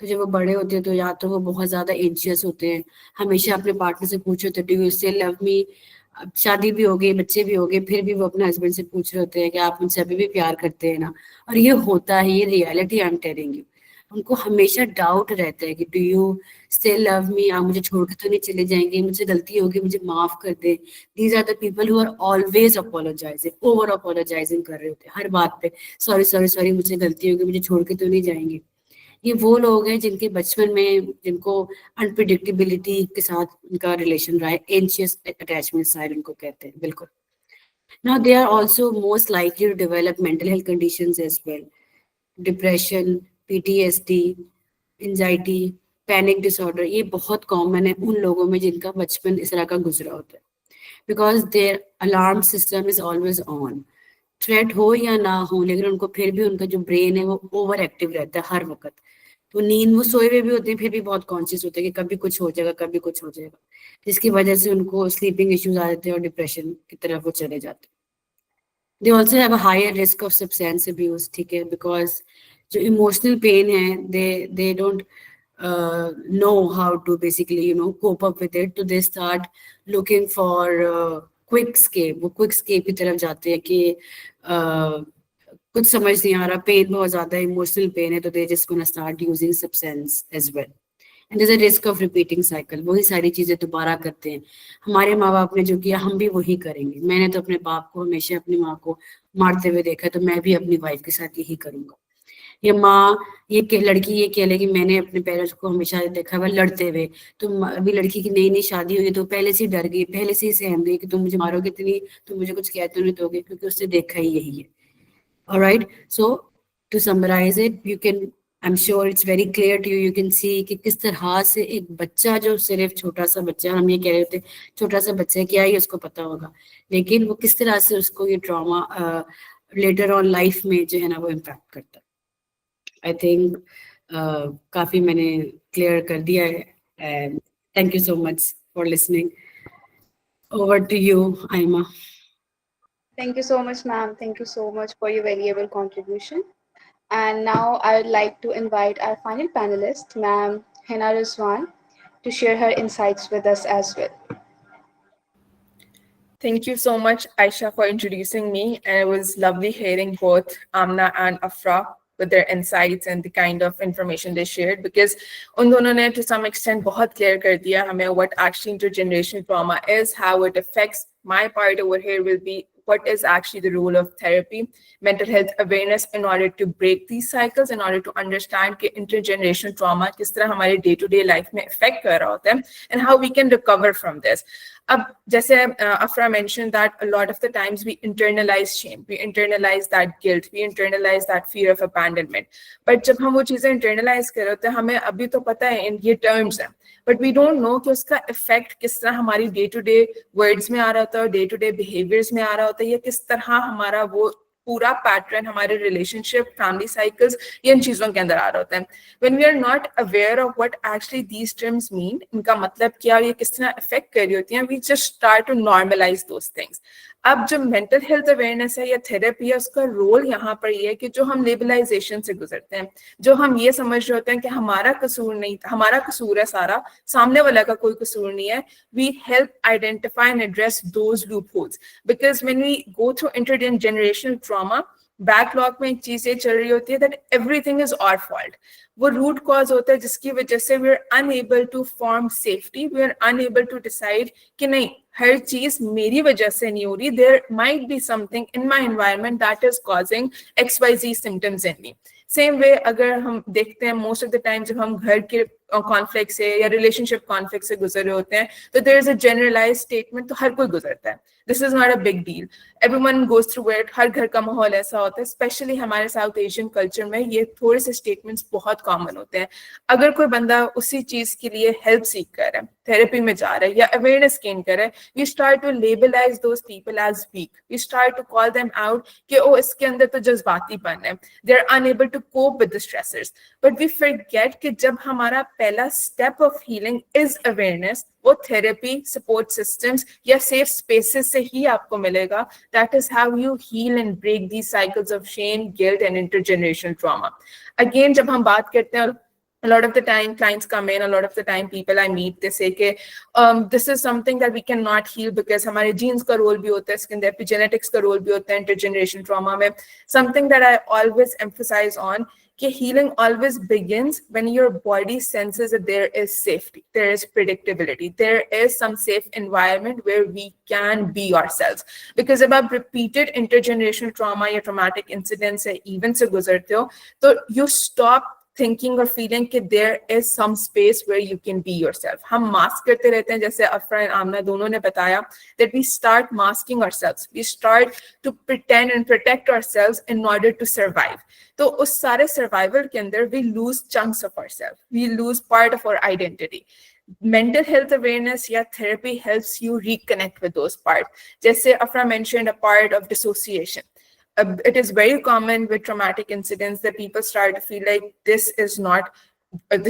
तो जब वो बड़े होते हैं तो या तो वो बहुत ज्यादा एंशियस होते हैं, हमेशा अपने पार्टनर से पूछ रहे होते हैं, do you still love me. अब शादी भी हो गई, बच्चे भी हो गए, फिर भी वो अपने हस्बैंड से पूछ रहे होते हैं कि आप मुझसे अभी भी प्यार करते हैं ना. और ये होता है, ये reality I am telling you. उनको हमेशा डाउट रहता है कि do you still love me, आप मुझे छोड़ के तो नहीं चले जाएंगे, मुझसे गलती होगी, मुझे माफ कर दे. These are the people who are always apologising, over apologising कर रहे होते हैं हर बात पे. सॉरी सॉरी सॉरी, मुझसे गलती होगी, मुझे छोड़ के तो नहीं जाएंगे. ये वो लोग हैं जिनके बचपन में, जिनको अनप्रिडिक्टेबिलिटी के साथ उनका रिलेशन रहा है, एंशियस अटैचमेंट स्टाइल उनको कहते हैं. बिल्कुल. Now they are also most likely to develop mental health conditions as well. Depression, PTSD, anxiety, panic disorder, ये बहुत कॉमन है उन लोगों में जिनका बचपन इस तरह का गुजरा होता है. Because their alarm system is always on. Threat हो या ना हो, लेकिन उनको फिर भी उनका जो ब्रेन है वो ओवर एक्टिव रहता है हर वक्त. तो नींद, वो सोए हुए भी होते हैं फिर भी बहुत कॉन्शियस होते हैं कि कभी कुछ हो जाएगा, कभी कुछ हो जाएगा, जिसकी वजह से उनको स्लीपिंग इश्यूज आ जाते हैं और डिप्रेशन की तरफ वो चले जाते हैं. They also have a higher risk of substance abuse. ठीक है, बिकॉज जो इमोशनल पेन है, they don't know how to basically cope up with it, तो they start looking for quick escape. वो क्विक escape की तरफ जाते हैं कि कुछ समझ नहीं आ रहा, पेन बहुत ज्यादा, इमोशनल पेन है, तो they just gonna start using substance as well. And there's a risk of repeating cycle. वही सारी चीजें दोबारा करते हैं. हमारे माँ बाप ने जो किया हम भी वही करेंगे. मैंने तो अपने बाप को हमेशा अपनी माँ को मारते हुए देखा, तो मैं भी अपनी वाइफ के साथ यही करूंगा. या माँ लड़की ये कह लेगी मैंने अपने पेरेंट्स को हमेशा देखा हुआ लड़ते हुए, तो अभी लड़की की नई नई शादी हुई तो पहले से डर गई, पहले से ही सहम गई कि तुम मुझे मारोगे तो नहीं, तुम मुझे कुछ कहते नहीं दोगे, क्योंकि उसने देखा ही यही है. Alright, so to summarise it, you can I'm sure it's very clear to you. You can see कि किस तरह से एक बच्चा जो सिर्फ छोटा सा बच्चा, हम ये कह रहे होते छोटा सा बच्चा क्या ही उसको पता होगा, लेकिन वो किस तरह से उसको ये ट्रॉमा लेटर ऑन लाइफ में जो है ना वो इम्पैक्ट करता है. आई थिंक काफ़ी मैंने क्लियर कर दिया है. And thank you so much for listening. Over to you, Aima. Thank you so much, ma'am. Thank you so much for your valuable contribution. And now I would like to invite our final panelist, ma'am Hina Rizwan, to share her insights with us as well. Thank you so much, Aisha, for introducing me. And it was lovely hearing both Amna and Afra with their insights and the kind of information they shared, because उन दोनों ने to some extent बहुत clear कर दिया हमें what actually intergenerational trauma is, how it affects. My part over here will be what is actually the role of therapy, mental health awareness in order to break these cycles, in order to understand कि intergenerational trauma किस तरह हमारे day-to-day life में affect कर रहा होता है, and how we can recover from this. अब जैसे Afra mentioned that a lot of the times we internalize shame, we internalize that guilt, we internalize that fear of abandonment. But जब हम वो चीजें internalize कर रहे होते हैं, हमें अभी तो पता है in ये terms है, but we don't know कि उसका effect किस तरह हमारी day to day words में आ रहा होता है, day to day behaviors में आ रहा होता है, या किस तरह हमारा वो पूरा पैटर्न हमारे रिलेशनशिप, फैमिली साइकिल्स, ये इन चीज़ों के अंदर आ रहा होता है. When we are not aware of what actually these terms mean, इनका मतलब क्या और ये किस तरह इफेक्ट कर रही होती हैं, we just start to normalise those things. अब जो मेंटल हेल्थ अवेयरनेस है या थेरेपी है, उसका रोल यहाँ पर ये है कि जो हम लेबलाइजेशन से गुजरते हैं, जो हम ये समझ रहे होते हैं कि हमारा कसूर नहीं, हमारा कसूर है सारा, सामने वाला का कोई कसूर नहीं है, we help identify and address those loopholes. Because when we go through intergenerational trauma, backlog में एक चीज ये चल रही होती है that everything is our fault. वो रूट कॉज होता है जिसकी वजह से we are unable to form safety, we are unable to decide कि नहीं हर चीज मेरी वजह से नहीं हो रही, there might be something in my environment that is causing XYZ symptoms in me. Same way अगर हम देखते हैं मोस्ट ऑफ द टाइम जब हम घर के कॉन्फ्लिक्ट से या रिलेशनशिप कॉन्फ्लिक्ट से गुजर रहे होते हैं, तो there is a generalised statement, तो हर कोई गुजरता है, this is not a big deal, everyone goes through it. हर घर का माहौल ऐसा होता है, स्पेशली हमारे साउथ एशियन कल्चर में ये थोड़े से स्टेटमेंट्स बहुत कॉमन होते हैं. अगर कोई बंदा उसी चीज के लिए हेल्प सीख कर है, थेरेपी में जा रहा है या अवेयरनेस गेन कर रहा है, we start to labelise those people as weak, we start to call them out कि ओ इसके अंदर तो जज्बातीपन है, they are unable to cope with the stressors. But we forget कि जब हमारा पहला step of healing is awareness, वो थेरेपी, सपोर्ट सिस्टम्स या सेफ स्पेसेस से ही आपको मिलेगा. That is how you heal and break these cycles of shame, guilt and intergenerational trauma. Again जब हम बात करते हैं, a lot of the time clients come in, a lot of the time people I meet, they say कि this is something that we cannot heal because हमारे genes का role भी होता है इसके अंदर, epigenetics का role भी होता है intergenerational trauma में. Something that I always emphasize on कि healing always begins when your body senses that there is safety, there is predictability, there is some safe environment where we can be ourselves. Because जब आप repeated intergenerational trauma या traumatic incidents या events से गुजरते हो, तो you stop thinking or feeling कि there is some space where you can be yourself. हम mask करते रहते हैं, जैसे अफरा और आमना दोनों ने बताया, that we start masking ourselves, we start to pretend and protect ourselves in order to survive. तो उस सारे survival के अंदर we lose chunks of ourselves, we lose part of our identity. Mental health awareness या therapy helps you reconnect with those parts. जैसे अफरा mentioned a part of dissociation. It is very common with traumatic incidents that people start to feel like this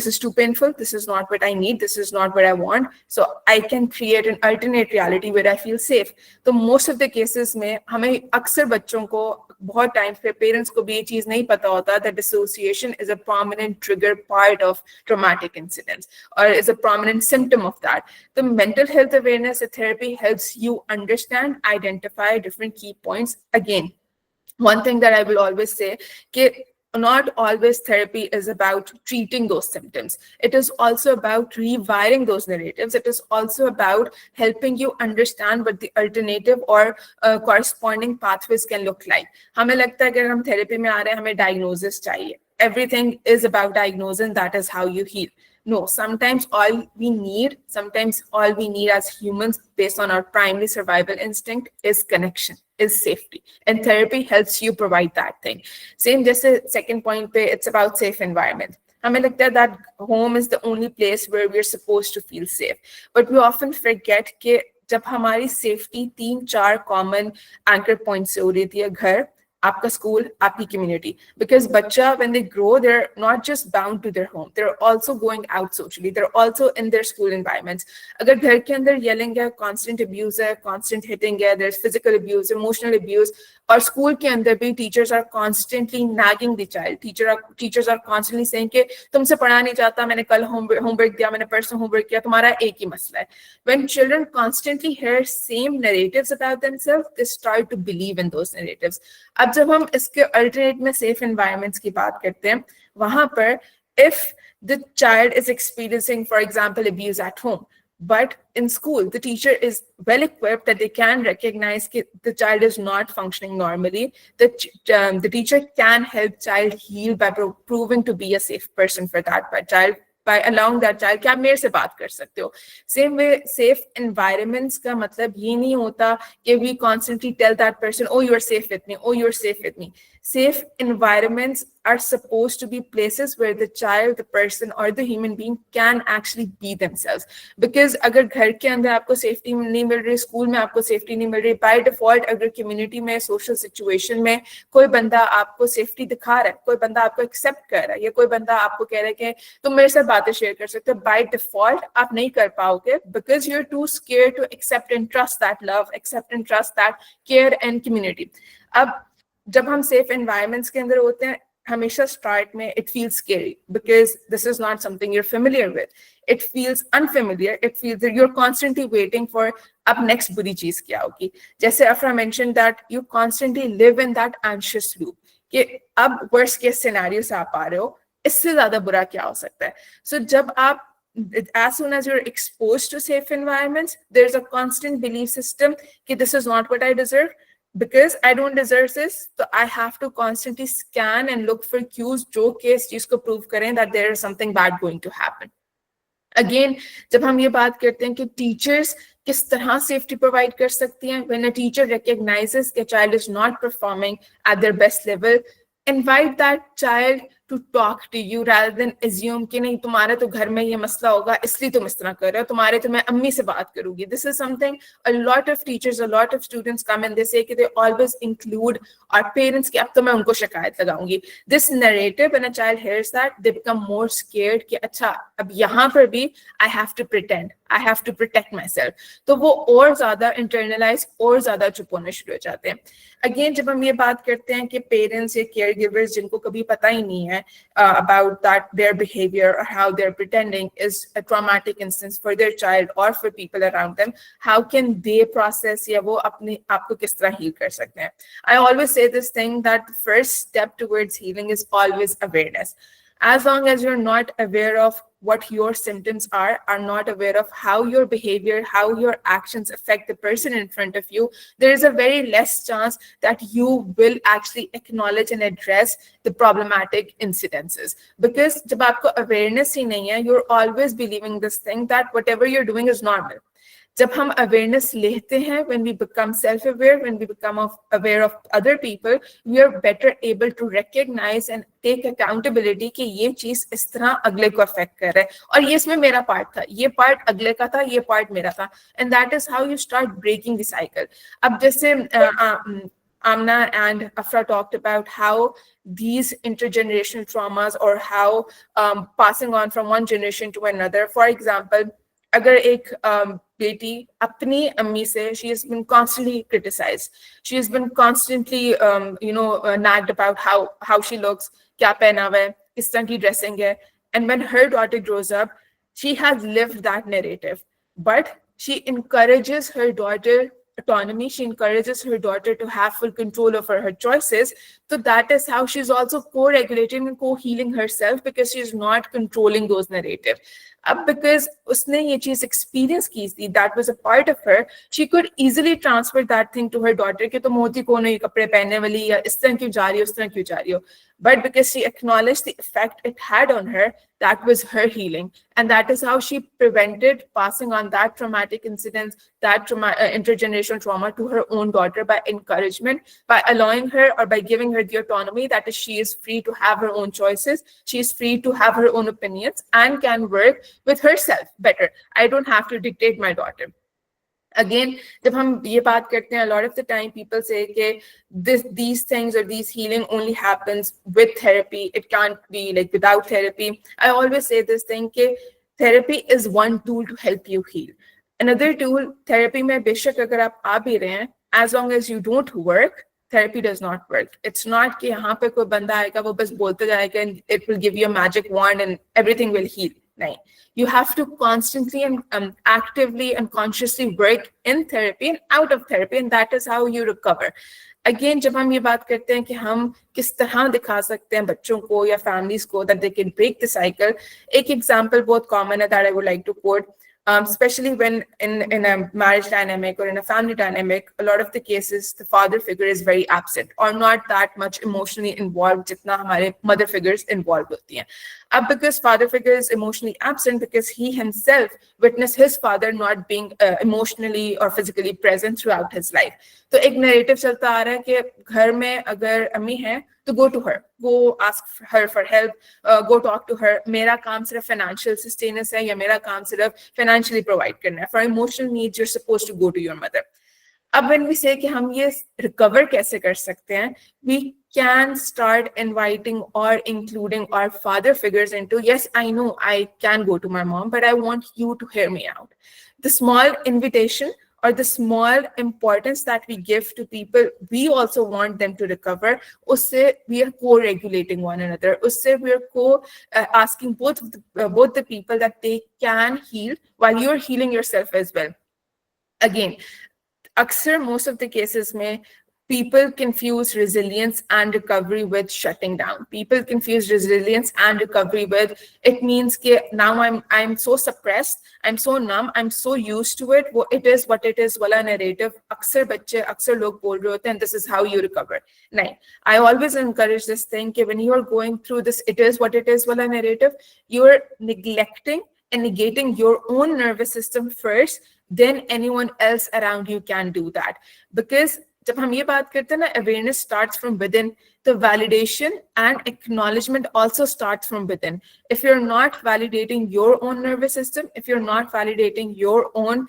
is too painful, this is not what I need, this is not what I want, so I can create an alternate reality where I feel safe. तो most of the cases में हमें अक्सर बच्चों को बहुत time पे parents को भी ये चीज नहीं पता होता that dissociation is a prominent trigger part of traumatic incidents or is a prominent symptom of that. The mental health awareness therapy helps you understand, identify different key points. Again, one thing that I will always say, not always therapy is about treating those symptoms. It is also about rewiring those narratives. It is also about helping you understand what the alternative or corresponding pathways can look like. हमें लगता है कि अगर हम therapy में आ रहे हैं, हमें diagnosis चाहिए. Everything is about diagnosis, and that is how you heal. No, sometimes all we need as humans, based on our primary survival instinct, is connection, is safety. And therapy helps you provide that thing. Same, just a second point, it's about safe environment. हमें लगता है that home is the only place where we're supposed to feel safe. But we often forget कि जब हमारी safety 3-4 common anchor points से हो रही थी, घर, आपका school, आपकी community. Because बच्चा, when they grow, they're not just bound to their home. They're also going out socially. They're also in their school environments. अगर घर के अंदर yelling है, constant abuse है, constant hitting है, there's physical abuse, emotional abuse, और school के अंदर भी teachers are constantly nagging the child. Teachers are constantly saying कि तुमसे पढ़ा नहीं जाता, मैंने कल homework दिया, मैंने परसों homework किया, तुम्हारा एक ही मसला है. When children constantly hear same narratives about themselves, they start to believe in those narratives. अब जब हम इसके alternate में safe environments की बात करते हैं, वहाँ पर if the child is experiencing, for example, abuse at home, but in school, the teacher is well equipped that they can recognize that the child is not functioning normally. The teacher can help child heal by proving to be a safe person for that child, by allowing that child कि आप मेरे से बात कर सकते हो. Same way, safe environments का मतलब ये नहीं होता कि we constantly tell that person, oh, you're safe with me, oh, you're safe with me. Safe environments are supposed to be places where the child, the person, or the human being can actually be themselves. Because अगर घर के अंदर आपको safety नहीं मिल रही, school में आपको safety नहीं मिल रही, by default अगर community में, social situation में कोई बंदा आपको safety दिखा रहा है, कोई बंदा आपको accept कर रहा है, या कोई बंदा आपको कह रहा है कि तुम मेरे साथ बातें share कर सकते हो, by default आप नहीं कर पाओगे, because you're too scared to accept and trust that love, accept and trust that care and community. अब जब हम safe environments के अंदर होते हैं, हमेशा start में it feels scary because this is not something you're familiar with. It feels unfamiliar. It feels that you're constantly waiting for अब next बुरी चीज क्या होगी. जैसे Afra mentioned that you constantly live in that anxious loop कि अब worst case scenario से आप आ रहे हो, इससे ज्यादा बुरा क्या हो सकता है. So जब आप, as soon as you're exposed to safe environments, there's a constant belief system that this is not what I deserve. Because I don't deserve this, so I have to constantly scan and look for cues जो कि इस चीज को prove करें that there is something bad going to happen. Again, जब हम ये बात करते हैं कि teachers किस तरह safety provide कर सकती हैं, when a teacher recognizes a child is not performing at their best level, invite that child to talk to you rather than assume कि नहीं तुम्हारे तो घर में ये मसला होगा इसलिए तुम इस तरह कर रहे हो, तुम्हारे तो मैं अम्मी से बात करूंगी. This is something a lot of teachers, a lot of students come and they say कि they always include our parents कि अब तो मैं उनको शिकायत लगाऊंगी. This narrative, when a child hears that, they become more scared कि अच्छा अब यहाँ पर भी I have to pretend, I have to protect myself. तो वो और ज्यादा internalize, और ज्यादा चुप होने शुरू हो जाते हैं. Again, जब हम ये बात करते हैं कि parents या caregivers जिनको कभी पता ही नहीं है about that their behavior or how they're pretending is a traumatic instance for their child or for people around them, how can they process या वो अपने आप को किस तरह heal कर सकते हैं. I always say this thing that the first step towards healing is always awareness. As long as you're not aware of what your symptoms are not aware of how your behavior, how your actions affect the person in front of you, there is a very less chance that you will actually acknowledge and address the problematic incidences. Because जब आपको awareness ही नहीं है, you're always believing this thing that whatever you're doing is normal. जब हम awareness लेते हैं, when we become self-aware, when we become aware of other people, we are better able to recognize and take accountability कि ये चीज इस तरह अगले को affect कर रहा है और ये इसमें मेरा part था, ये part अगले का था, ये part मेरा था, and that is how you start breaking the cycle. अब जैसे Amna and Afra talked about how these intergenerational traumas or how passing on from one generation to another. For example, अगर एक बेटी अपनी अम्मी से, she has been constantly criticized, she has been constantly nagged about how she looks, क्या पहना हुआ है, किस तरह की dressing है, and when her daughter grows up, she has lived that narrative, but she encourages her daughter autonomy, she encourages her daughter to have full control over her choices, So that is how she's also co-regulating and co-healing herself, because she's not controlling those narratives. अब because उसने ये चीज experience की थी, that was a part of her, she could easily transfer that thing to her daughter कि तुम होती कौन हो ये कपड़े पहनने वाली, या इस तरह क्यों जा रही हो, उस तरह क्यों जा रही हो. But because she acknowledged the effect it had on her, that was her healing. And that is how she prevented passing on that traumatic incidents, that intergenerational trauma to her own daughter, by encouragement, by allowing her, or by giving her the autonomy that she is free to have her own choices, she is free to have her own opinions, and can work with herself better. I don't have to dictate my daughter. Again, जब हम ये बात करते हैं, a lot of the time people say कि these things or these healing only happens with therapy. It can't be like without therapy. I always say this thing कि therapy is one tool to help you heal. Another tool, therapy में बेशक अगर आप आ भी रहे हैं, as long as you don't work, therapy does not work. It's not कि यहाँ पे कोई बंदा आएगा वो बस बोलते जाएगा and it will give you a magic wand and everything will heal. नहीं. You have to constantly and actively and consciously work in therapy and out of therapy, and that is how you recover. Again, जब हम ये बात करते हैं कि हम किस तरह दिखा सकते हैं बच्चों को या families को that they can break the cycle, एक example बहुत common है that I would like to quote. Especially when in a marriage dynamic or in a family dynamic, a lot of the cases, the father figure is very absent or not that much emotionally involved jitna hamare mother figures involved hoti hain. Because father figure is emotionally absent because he himself witnessed his father not being emotionally or physically present throughout his life. तो एक narrative चलता आ रहा है कि घर में अगर अम्मी है तो go to her, go ask her for help, go talk to her. मेरा काम सिर्फ financial sustenance है या मेरा काम सिर्फ financially provide करना है. For emotional needs, you're supposed to go to your mother. अब when we say कि हम ये recover कैसे कर सकते हैं, we can start inviting or including our father figures into, yes, I know I can go to my mom, but I want you to hear me out. The small invitation or the small importance that we give to people, we also want them to recover. Usse we are co-regulating one another. Usse we are asking both the people that they can heal while you're healing yourself as well. Again, aksar most of the cases mein people confuse resilience and recovery with shutting down. People confuse resilience and recovery with, it means that now I'm so suppressed, I'm so numb, I'm so used to it. It is what it is, wala narrative. Aksar bachche, aksar log bol rahe hote, and this is how you recover. Nahin. I always encourage this thing that when you are going through this, it is what it is, wala narrative, you're neglecting and negating your own nervous system first, then anyone else around you can do that. Because जब हम ये बात करते हैं ना, awareness starts from within. The validation and acknowledgement also starts from within. If you're not validating your own nervous system, if you're not validating your own,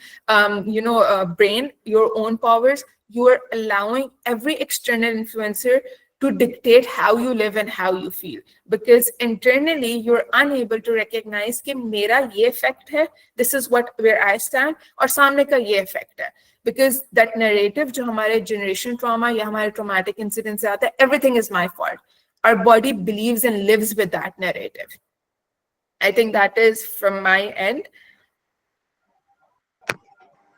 brain, your own powers, you are allowing every external influencer to dictate how you live and how you feel. Because internally, you're unable to recognize कि मेरा ये effect है, this is where I stand, और सामने का ये effect है. Because that narrative जो हमारे generation trauma या हमारे traumatic incidents से आता है, everything is my fault. Our body believes and lives with that narrative. I think that is from my end.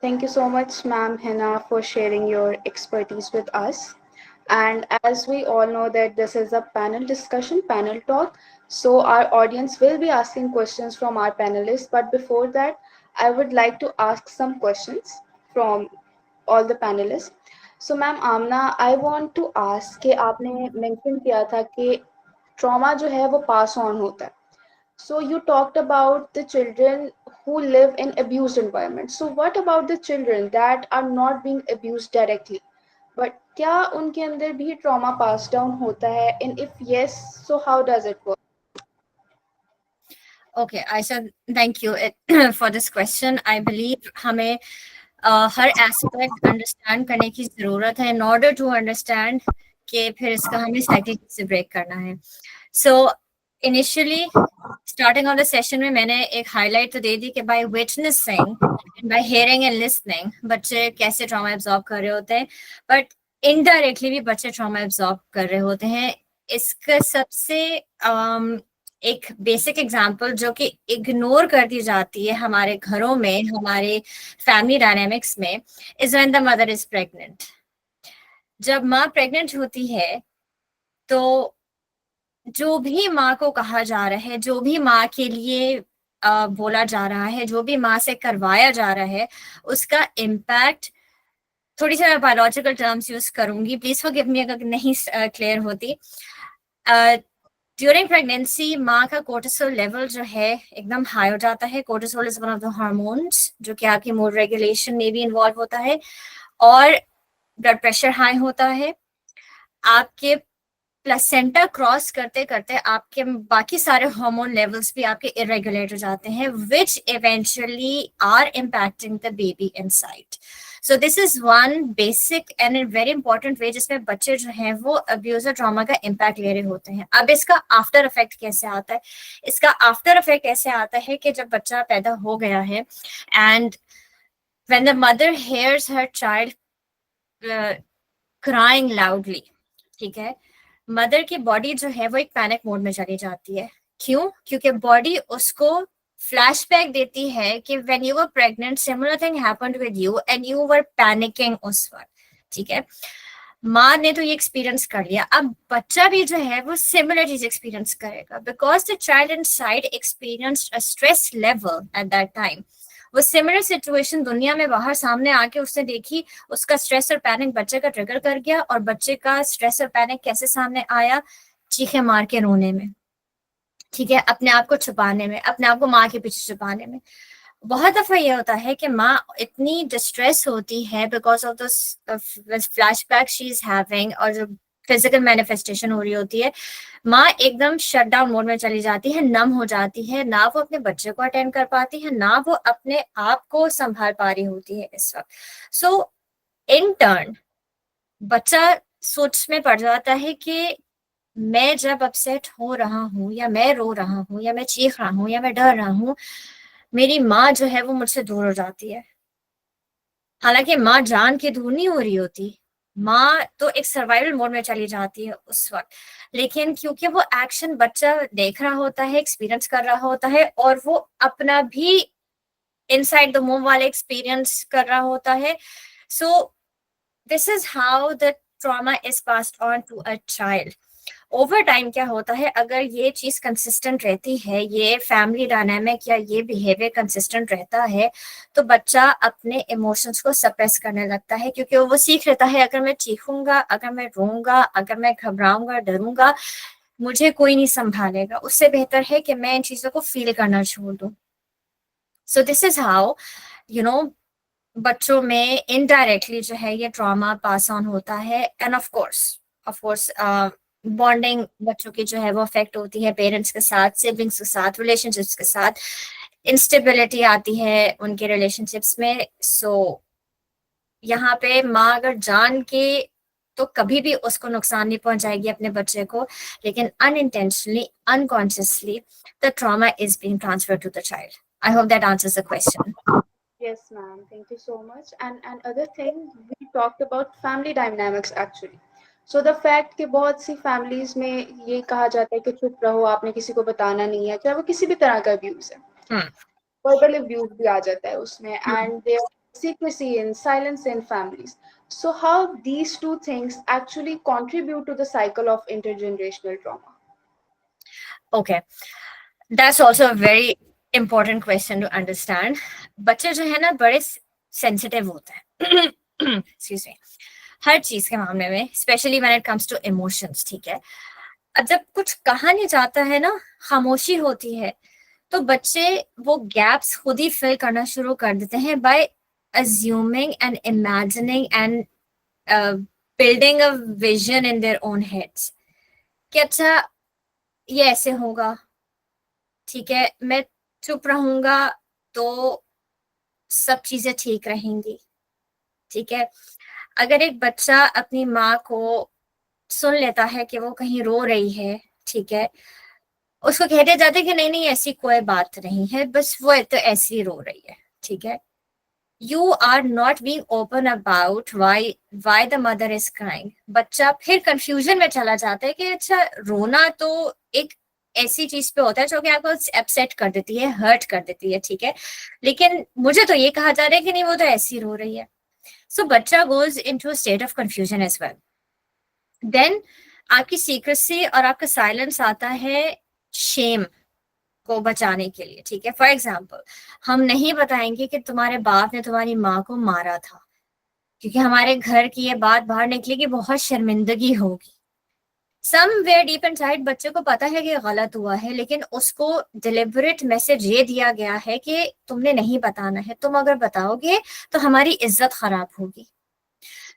Thank you so much, Ma'am Hina, for sharing your expertise with us. And as we all know that this is a panel discussion, panel talk, so our audience will be asking questions from our panelists. But before that, I would like to ask some questions from all the panelists. So Ma'am Amna, I want to ask कि आपने mention किया था कि trauma जो है वो pass on होता है. So you talked about the children who live in abused environments. So what about the children that are not being abused directly? But क्या उनके अंदर भी trauma passed down होता है? And if yes, so how does it work? Okay, Aisha, thank you for this question. I believe हमें हर aspect understand करने की ज़रूरत है in order to understand कि फिर इसका हमें cycle कैसे break करना है. So initially, starting of the session में मैंने एक highlight तो दे दी कि by witnessing and by hearing and listening बच्चे कैसे trauma absorb कर रहे होते हैं, but indirectly भी बच्चे trauma absorb कर रहे होते हैं. इसका सबसे एक बेसिक एग्जाम्पल जो कि इग्नोर कर दी जाती है हमारे घरों में, हमारे फैमिली डायनेमिक्स में, is when the mother is pregnant. जब माँ प्रेग्नेंट होती है तो जो भी माँ को कहा जा रहा है, जो भी माँ के लिए बोला जा रहा है, जो भी माँ से करवाया जा रहा है, उसका इम्पैक्ट, थोड़ी सी मैं बायोलॉजिकल टर्म्स यूज करूंगी, प्लीज फॉरगिव मी अगर नहीं क्लियर होती। ड्यूरिंग प्रेगनेंसी माँ का कोर्टिसोल लेवल जो है एकदम हाई हो जाता है। Cortisol is one of the hormones जो कि आपकी मूड रेगुलेशन में भी इन्वॉल्व होता है, और ब्लड प्रेशर हाई होता है। आपके प्लेसेंटा क्रॉस करते करते आपके बाकी सारे हार्मोन लेवल्स भी आपके इरेगुलेट हो जाते हैं, which eventually are impacting the baby inside. So this is one basic and very important way जिसमें बच्चे जो हैं वो अब्यूज और ट्रॉमा का इम्पैक्ट ले रहे होते हैं। अब इसका आफ्टर इफेक्ट कैसे आता है? इसका आफ्टर इफेक्ट ऐसे आता है कि जब बच्चा पैदा हो गया है and when the mother hairs her child crying loudly, ठीक है, मदर की बॉडी जो है वो एक पैनिक मोड में चली जाती है। क्यों? क्योंकि बॉडी उसको फ्लैशबैक देती है कि when you were pregnant similar thing happened with you and you were panicking उस वक्त, ठीक है। माँ ने तो ये एक्सपीरियंस कर लिया, अब बच्चा भी जो है वो सिमिलर चीज एक्सपीरियंस करेगा, because the child inside experienced a stress level at that time. वो सिमिलर सिचुएशन दुनिया में बाहर सामने आके उसने देखी, उसका स्ट्रेस और पैनिक बच्चे का ट्रिगर कर गया, और बच्चे का स्ट्रेस और पैनिक कैसे सामने आया? चीखे मार के रोने में, ठीक है, अपने आप को छुपाने में, अपने आप को माँ के पीछे छुपाने में। बहुत दफा ये होता है कि माँ इतनी डिस्ट्रेस होती है because of the flashback she is having, और जो फिजिकल मैनिफेस्टेशन हो रही होती है, माँ एकदम शट डाउन मोड में चली जाती है, नम हो जाती है, ना वो अपने बच्चे को अटेंड कर पाती है, ना वो अपने आप को संभाल पा रही होती है इस वक्त। सो इन टर्न बच्चा सोच में पड़ जाता है कि मैं जब अपसेट हो रहा हूँ, या मैं रो रहा हूँ, या मैं चीख रहा हूँ, या मैं डर रहा हूँ, मेरी माँ जो है वो मुझसे दूर हो जाती है। हालांकि माँ जान के दूर नहीं हो रही होती, माँ तो एक सर्वाइवल मोड में चली जाती है उस वक्त, लेकिन क्योंकि वो एक्शन बच्चा देख रहा होता है, एक्सपीरियंस कर रहा होता है, और वो अपना भी इनसाइड द मोम वाले एक्सपीरियंस कर रहा होता है, so this is how the trauma is passed on to a child. Over time क्या होता है, अगर ये चीज कंसिस्टेंट रहती है, ये फैमिली डायनामिक या ये बिहेवियर कंसिस्टेंट रहता है, तो बच्चा अपने इमोशंस को सप्रेस करने लगता है, क्योंकि वो सीख लेता है अगर मैं चीखूंगा, अगर मैं रोऊंगा, अगर मैं घबराऊंगा, डरूंगा, मुझे कोई नहीं संभालेगा, उससे बेहतर है कि मैं इन चीजों को फील करना छोड़ दूं। सो this is how you know बच्चों में इनडायरेक्टली जो है ये ट्रॉमा पास ऑन होता है। एंड ऑफ कोर्स बॉन्डिंग बच्चों की जो है वो अफेक्ट होती है पेरेंट्स के साथ, सिबलिंग्स के साथ, रिलेशनशिप्स के साथ, इंस्टेबिलिटी आती है उनके रिलेशनशिप्स में। सो यहाँ पे माँ अगर जान के तो कभी भी उसको नुकसान नहीं पहुंचाएगी अपने बच्चे को, लेकिन unintentionally, unconsciously the trauma is being transferred to the child. I hope that answers the question. Yes, ma'am. Thank you so much. And other thing, we talked about family dynamics actually. So the fact कि बहुत सी families में ये कहा जाता है कि चुप रहो, आपने किसी को बताना नहीं है, चाहे वो किसी भी तरह का abuse है, verbal abuse भी आ जाता है उसमें, and there is secrecy and silence in families. So how these two things actually contribute to the cycle of intergenerational trauma? Okay, that's also a very important question to understand. बच्चे जो है ना बड़े sensitive होते हैं excuse me, हर चीज के मामले में, specially when it comes to emotions, ठीक है। अब जब कुछ कहा नहीं जाता है ना, खामोशी होती है, तो बच्चे वो गैप्स खुद ही फिल करना शुरू कर देते हैं bye assuming and imagining and building a vision in their own heads कि अच्छा ये ऐसे होगा, ठीक है, मैं चुप रहूंगा तो सब चीजें ठीक रहेंगी, ठीक है। अगर एक बच्चा अपनी माँ को सुन लेता है कि वो कहीं रो रही है, ठीक है, उसको कहते जाते कि नहीं नहीं ऐसी कोई बात नहीं है, बस वो तो ऐसी ही रो रही है, ठीक है। You are not being open about why the mother is crying. बच्चा फिर कंफ्यूजन में चला जाता है कि अच्छा रोना तो एक ऐसी चीज पे होता है जो कि आपको अपसेट कर देती है, हर्ट कर देती है, ठीक है, लेकिन मुझे तो ये कहा जा रहा है कि नहीं वो तो ऐसी रो रही है। सो बच्चा goes into a state of confusion as well. Then आपकी सीक्रेसी और आपका साइलेंस आता है शेम को बचाने के लिए, ठीक है। फॉर एग्जाम्पल, हम नहीं बताएंगे कि तुम्हारे बाप ने तुम्हारी माँ को मारा था, क्योंकि हमारे घर की ये बात बाहर निकलेगी, बहुत शर्मिंदगी होगी। समवेयर डीप इनसाइड बच्चे को पता है कि गलत हुआ है, लेकिन उसको डिलिबरेट मैसेज ये दिया गया है कि तुमने नहीं बताना है, तुम अगर बताओगे तो हमारी इज्जत खराब होगी।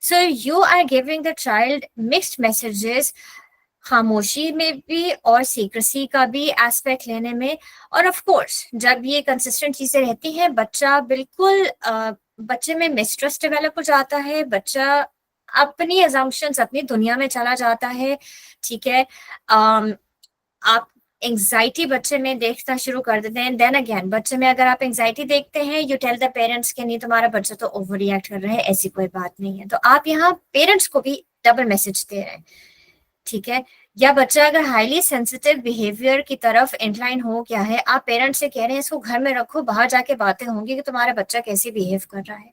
So you are giving the child mixed messages, खामोशी में भी और सीक्रेसी का भी एस्पेक्ट लेने में। और ऑफ कोर्स जब ये कंसिस्टेंट चीजें रहती हैं, बच्चा बिल्कुल बच्चे में मिसट्रस्ट डेवलप हो जाता है, बच्चा अपनी अजम्पशंस, अपनी दुनिया में चला जाता है, ठीक है। आप एंजाइटी बच्चे में देखना शुरू कर देते हैं। देन अगेन, बच्चे में अगर आप एंजाइटी देखते हैं, यू टेल द पेरेंट्स के नहीं, तुम्हारा बच्चा तो ओवर रिएक्ट कर रहा है, ऐसी कोई बात नहीं है। तो आप यहाँ पेरेंट्स को भी डबल मैसेज दे रहे हैं, ठीक है। या बच्चा अगर हाईली सेंसिटिव बिहेवियर की तरफ इंक्लाइन हो गया है, आप पेरेंट्स से कह रहे हैं इसको घर में रखो, बाहर जाके बातें होंगी कि तुम्हारा बच्चा कैसे बिहेव कर रहा है।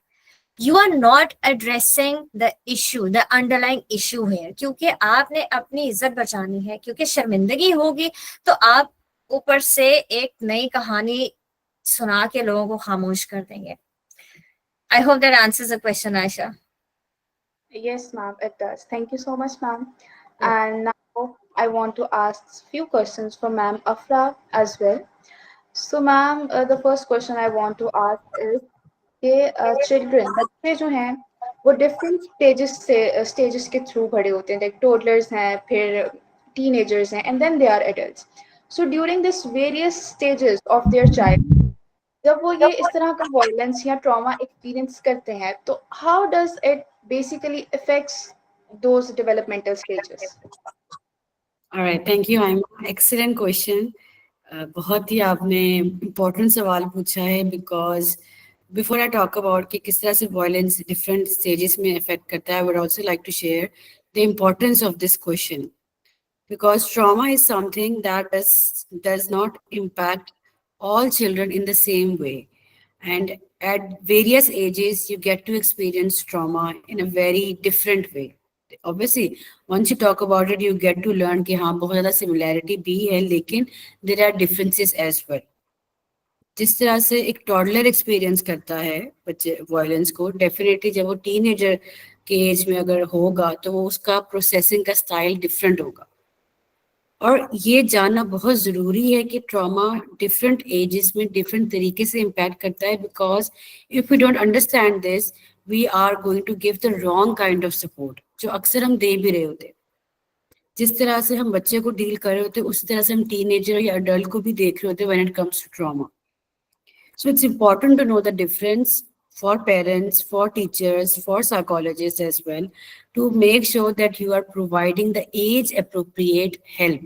You are not addressing the issue, the underlying issue है, क्योंकि आपने अपनी इज्जत बचानी है, क्योंकि शर्मिंदगी होगी तो आप ऊपर से एक नई कहानी सुना के लोगों को खामोश कर देंगे। आई hope that answers the question, Ayesha. Yes, ma'am, it does. Thank you so much, ma'am. And now I want to ask few questions for ma'am Afra as well. So, ma'am, the first question I want to ask is कि children, बच्चे जो हैं वो different stages के through बड़े होते हैं, like toddlers हैं, फिर teenagers हैं, and then they are adults. So during this various stages of their child, जब वो ये इस तरह का वायलेंस या ट्रॉमा एक्सपीरियंस करते हैं, तो how does it basically affects those developmental stages? Alright, thank you Aima, excellent question. बहुत ही आपने इम्पोर्टेंट सवाल पूछा है, because before I talk about कि किस तरह से वायलेंस डिफरेंट स्टेजेस में इफेक्ट करता है, I would also like to share the importance of this question, because trauma is something that does not impact all children in the same way, and at various ages you get to experience trauma in a very different way. Obviously once you talk about it you get to learn कि हाँ बहुत ज़्यादा similarity भी है, लेकिन there are differences as well. जिस तरह से एक टॉडलर एक्सपीरियंस करता है बच्चे वायलेंस को, डेफिनेटली जब वो टीनेजर के एज में अगर होगा तो वो उसका प्रोसेसिंग का स्टाइल डिफरेंट होगा। और ये जानना बहुत ज़रूरी है कि ट्रॉमा डिफरेंट एजेस में डिफरेंट तरीके से इम्पैक्ट करता है, because if we don't understand this we are going to give the wrong kind of support, जो अक्सर हम दे भी रहे होते। जिस तरह से हम बच्चे को डील कर रहे होते उसी तरह से हम टीनेजर या अडल्ट को भी देख रहे होते when it comes to trauma. So it's important to know the difference for parents, for teachers, for psychologists as well, to make sure that you are providing the age appropriate help,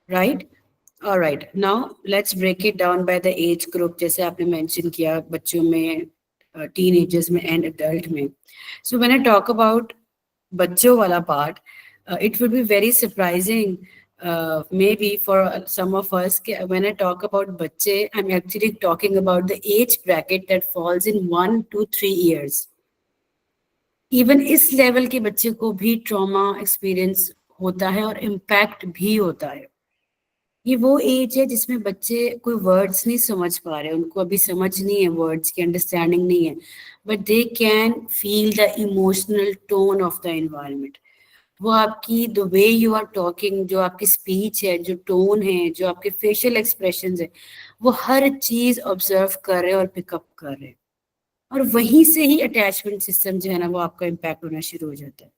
right? All right, now let's break it down by the age group, जैसे आपने mention किया बच्चों में, teenagers में and adult में. So when I talk about बच्चों वाला part, it would be very surprising maybe for some of us when I talk about बच्चे, I'm actually talking about the age bracket that falls in 1 to 3 years. Even इस level के बच्चे को भी trauma experience होता है और impact भी होता है। ये वो एज है जिसमें बच्चे कोई वर्ड्स नहीं समझ पा रहे, उनको अभी समझ नहीं है, वर्ड्स की अंडरस्टैंडिंग नहीं है, but they can feel the emotional tone of the environment. वो आपकी the way you are talking, जो आपकी स्पीच है, जो टोन है, जो आपके फेशियल एक्सप्रेशंस है, वो हर चीज ऑब्जर्व कर रहे हैं और पिकअप कर रहे हैं, और वहीं से ही अटैचमेंट सिस्टम जो है ना वो आपका इम्पैक्ट होना शुरू हो जाता है।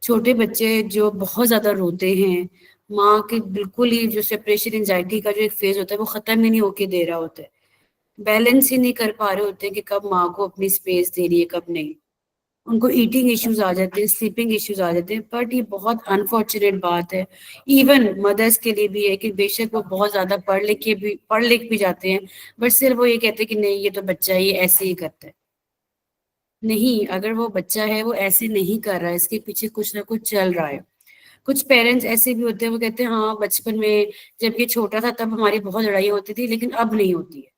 छोटे बच्चे जो बहुत ज्यादा रोते हैं, माँ के बिल्कुल ही जो सेपरेशन एंजाइटी का जो एक फेज होता है वो खत्म ही नहीं होके दे रहा होता है, बैलेंस ही नहीं कर पा रहे होते हैं कि कब माँ को अपनी स्पेस दे रही है कब नहीं। उनको ईटिंग इश्यूज आ जाते हैं, स्लीपिंग इश्यूज आ जाते हैं, बट ये बहुत अनफॉर्चुनेट बात है इवन मदर्स के लिए भी है कि बेशक वो बहुत ज्यादा पढ़ लिख भी जाते हैं, बट सिर्फ वो ये कहते हैं कि नहीं ये तो बच्चा ही ऐसे ही करता है। नहीं, अगर वो बच्चा है वो ऐसे नहीं कर रहा है, इसके पीछे कुछ ना कुछ चल रहा है। कुछ पेरेंट्स ऐसे भी होते हैं, वो कहते हैं हाँ बचपन में जब ये छोटा था तब हमारी बहुत लड़ाई होती थी लेकिन अब नहीं होती है।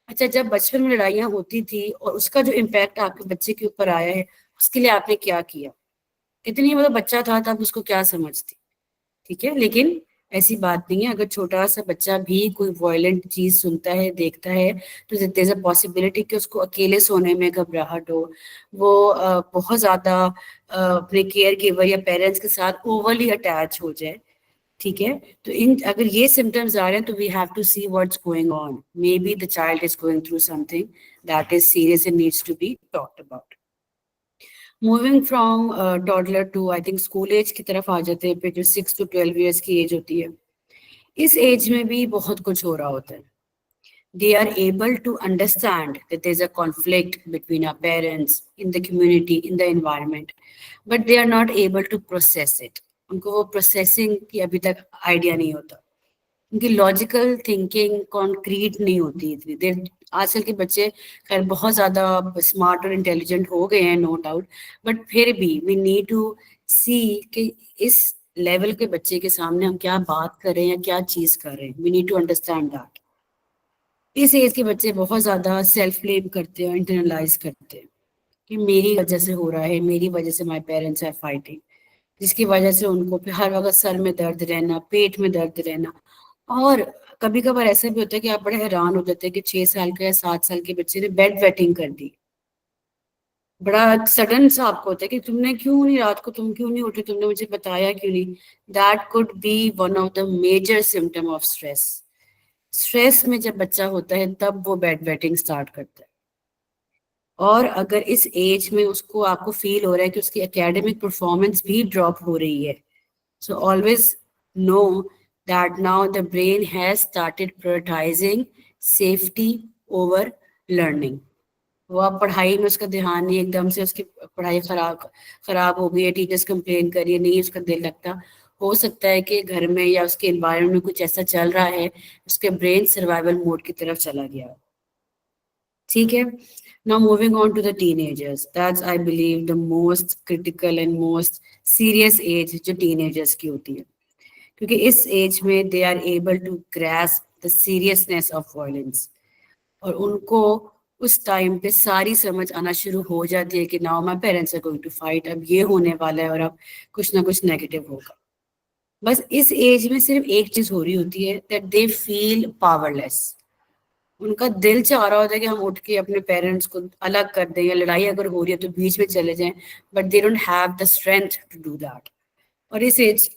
अच्छा, जब बचपन में लड़ाइयाँ होती थी और उसका जो इम्पैक्ट आपके बच्चे के ऊपर आया है उसके लिए आपने क्या किया? कहते नहीं वो तो बच्चा था तब उसको क्या समझ थी, ठीक है। लेकिन ऐसी बात नहीं है, अगर छोटा सा बच्चा भी कोई वायलेंट चीज सुनता है, देखता है, तो देयर इज अ पॉसिबिलिटी कि उसको अकेले सोने में घबराहट हो, वो बहुत ज्यादा अपने केयर गिवर या पेरेंट्स के साथ ओवरली अटैच हो जाए, ठीक है। तो इन अगर ये सिम्टम्स आ रहे हैं तो we have to see what's going on, maybe the child is going through something that is serious and needs to be talked about. Moving from toddler to I think school age की तरफ आ जाते हैं, फिर जो 6 to 12 years की as होती है, इस एज में भी बहुत कुछ हो रहा होता है। They are able to understand that there's a conflict between our parents, in the community, in the environment, but they are not able to process it. उनको वो प्रोसेसिंग की अभी तक आइडिया नहीं होता, उनकी लॉजिकल थिंकिंग कॉन्क्रीट नहीं होती इतनी देर। आजकल के बच्चे खैर बहुत ज्यादा स्मार्ट और इंटेलिजेंट हो गए हैं, नो डाउट, बट फिर भी वी नीड टू सी कि इस लेवल के बच्चे के सामने हम क्या बात कर रहे हैं, क्या चीज कर रहे हैं, we need to understand that. इस एज के बच्चे बहुत ज्यादा सेल्फ ब्लेम करते हैं, इंटरनलाइज करते हैं कि मेरी वजह से हो रहा है, मेरी वजह से माय पेरेंट्स आर फाइटिंग, जिसकी वजह से उनको हर वक्त सर में दर्द रहना, पेट में दर्द रहना। और कभी कभार ऐसा भी होता है कि आप बड़े हैरान हो जाते हैं कि 6 साल के या 7 साल के बच्चे ने बेड वेटिंग कर दी। बड़ा सडन सा आपको होता है कि तुमने क्यों नहीं, रात को तुम क्यों नहीं उठे, तुमने मुझे बताया क्यों नहीं। That could be one of the major symptom of stress. Stress में जब बच्चा होता है तब वो बेड वेटिंग स्टार्ट करता है। और अगर इस एज में उसको आपको फील हो रहा है कि उसकी एकेडमिक परफॉर्मेंस भी ड्रॉप हो रही है, so always know that now the brain has started prioritizing safety over learning. वो अब पढ़ाई में उसका ध्यान नहीं, एकदम से उसकी पढ़ाई खराब हो गई है, टीचर्स कंप्लेन कर रही है, नहीं उसका दिल लगता। हो सकता है कि घर में या उसके एनवायरनमेंट में कुछ ऐसा चल रहा है, उसके ब्रेन सर्वाइवल मोड की तरफ चला गया, ठीक है। Now moving on to the teenagers, that's I believe the most critical and most serious age जो teenagers की होती है, क्योंकि इस एज में they are able to grasp the seriousness of violence, और उनको उस टाइम पे सारी समझ आना शुरू हो जाती है कि now my parents are going to fight, अब ये होने वाला है और अब कुछ ना कुछ नेगेटिव होगा। बस इस एज में सिर्फ एक चीज हो रही होती है, that they feel powerless। उनका दिल चाह रहा होता है कि हम उठ के अपने पेरेंट्स को अलग कर दें, या लड़ाई अगर हो रही है तो बीच में चले जाएं, but they don't have the strength to do that. और इस एज,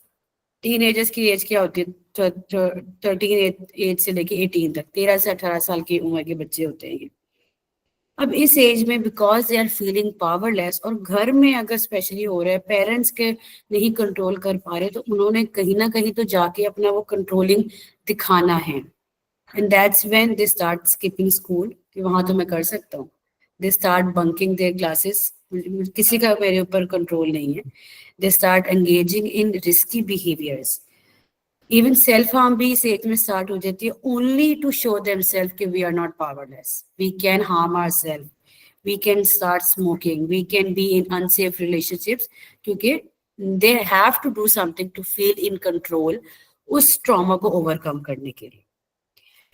टीनेजर्स की एज क्या होती है, 13 एज से लेके 18 तक, 13 से 18 साल की उम्र के बच्चे होते हैं। अब इस एज में because they are feeling powerless, और घर में अगर स्पेशली हो रहा है पेरेंट्स के नहीं कंट्रोल कर पा रहे, तो उन्होंने कहीं ना कहीं तो जाके अपना वो कंट्रोलिंग दिखाना है। And that's when they start skipping school, कि वहां तो मैं कर सकता हूँ। They start bunking their classes, किसी का मेरे ऊपर कंट्रोल नहीं है। They start engaging in risky behaviors. Even self harm भी इस एज में स्टार्ट हो जाती है, only to show themselves कि we are not powerless. We can harm ourselves. We can start smoking. We can be in unsafe relationships, क्योंकि they have to do something to feel in control उस trauma को overcome करने के लिए।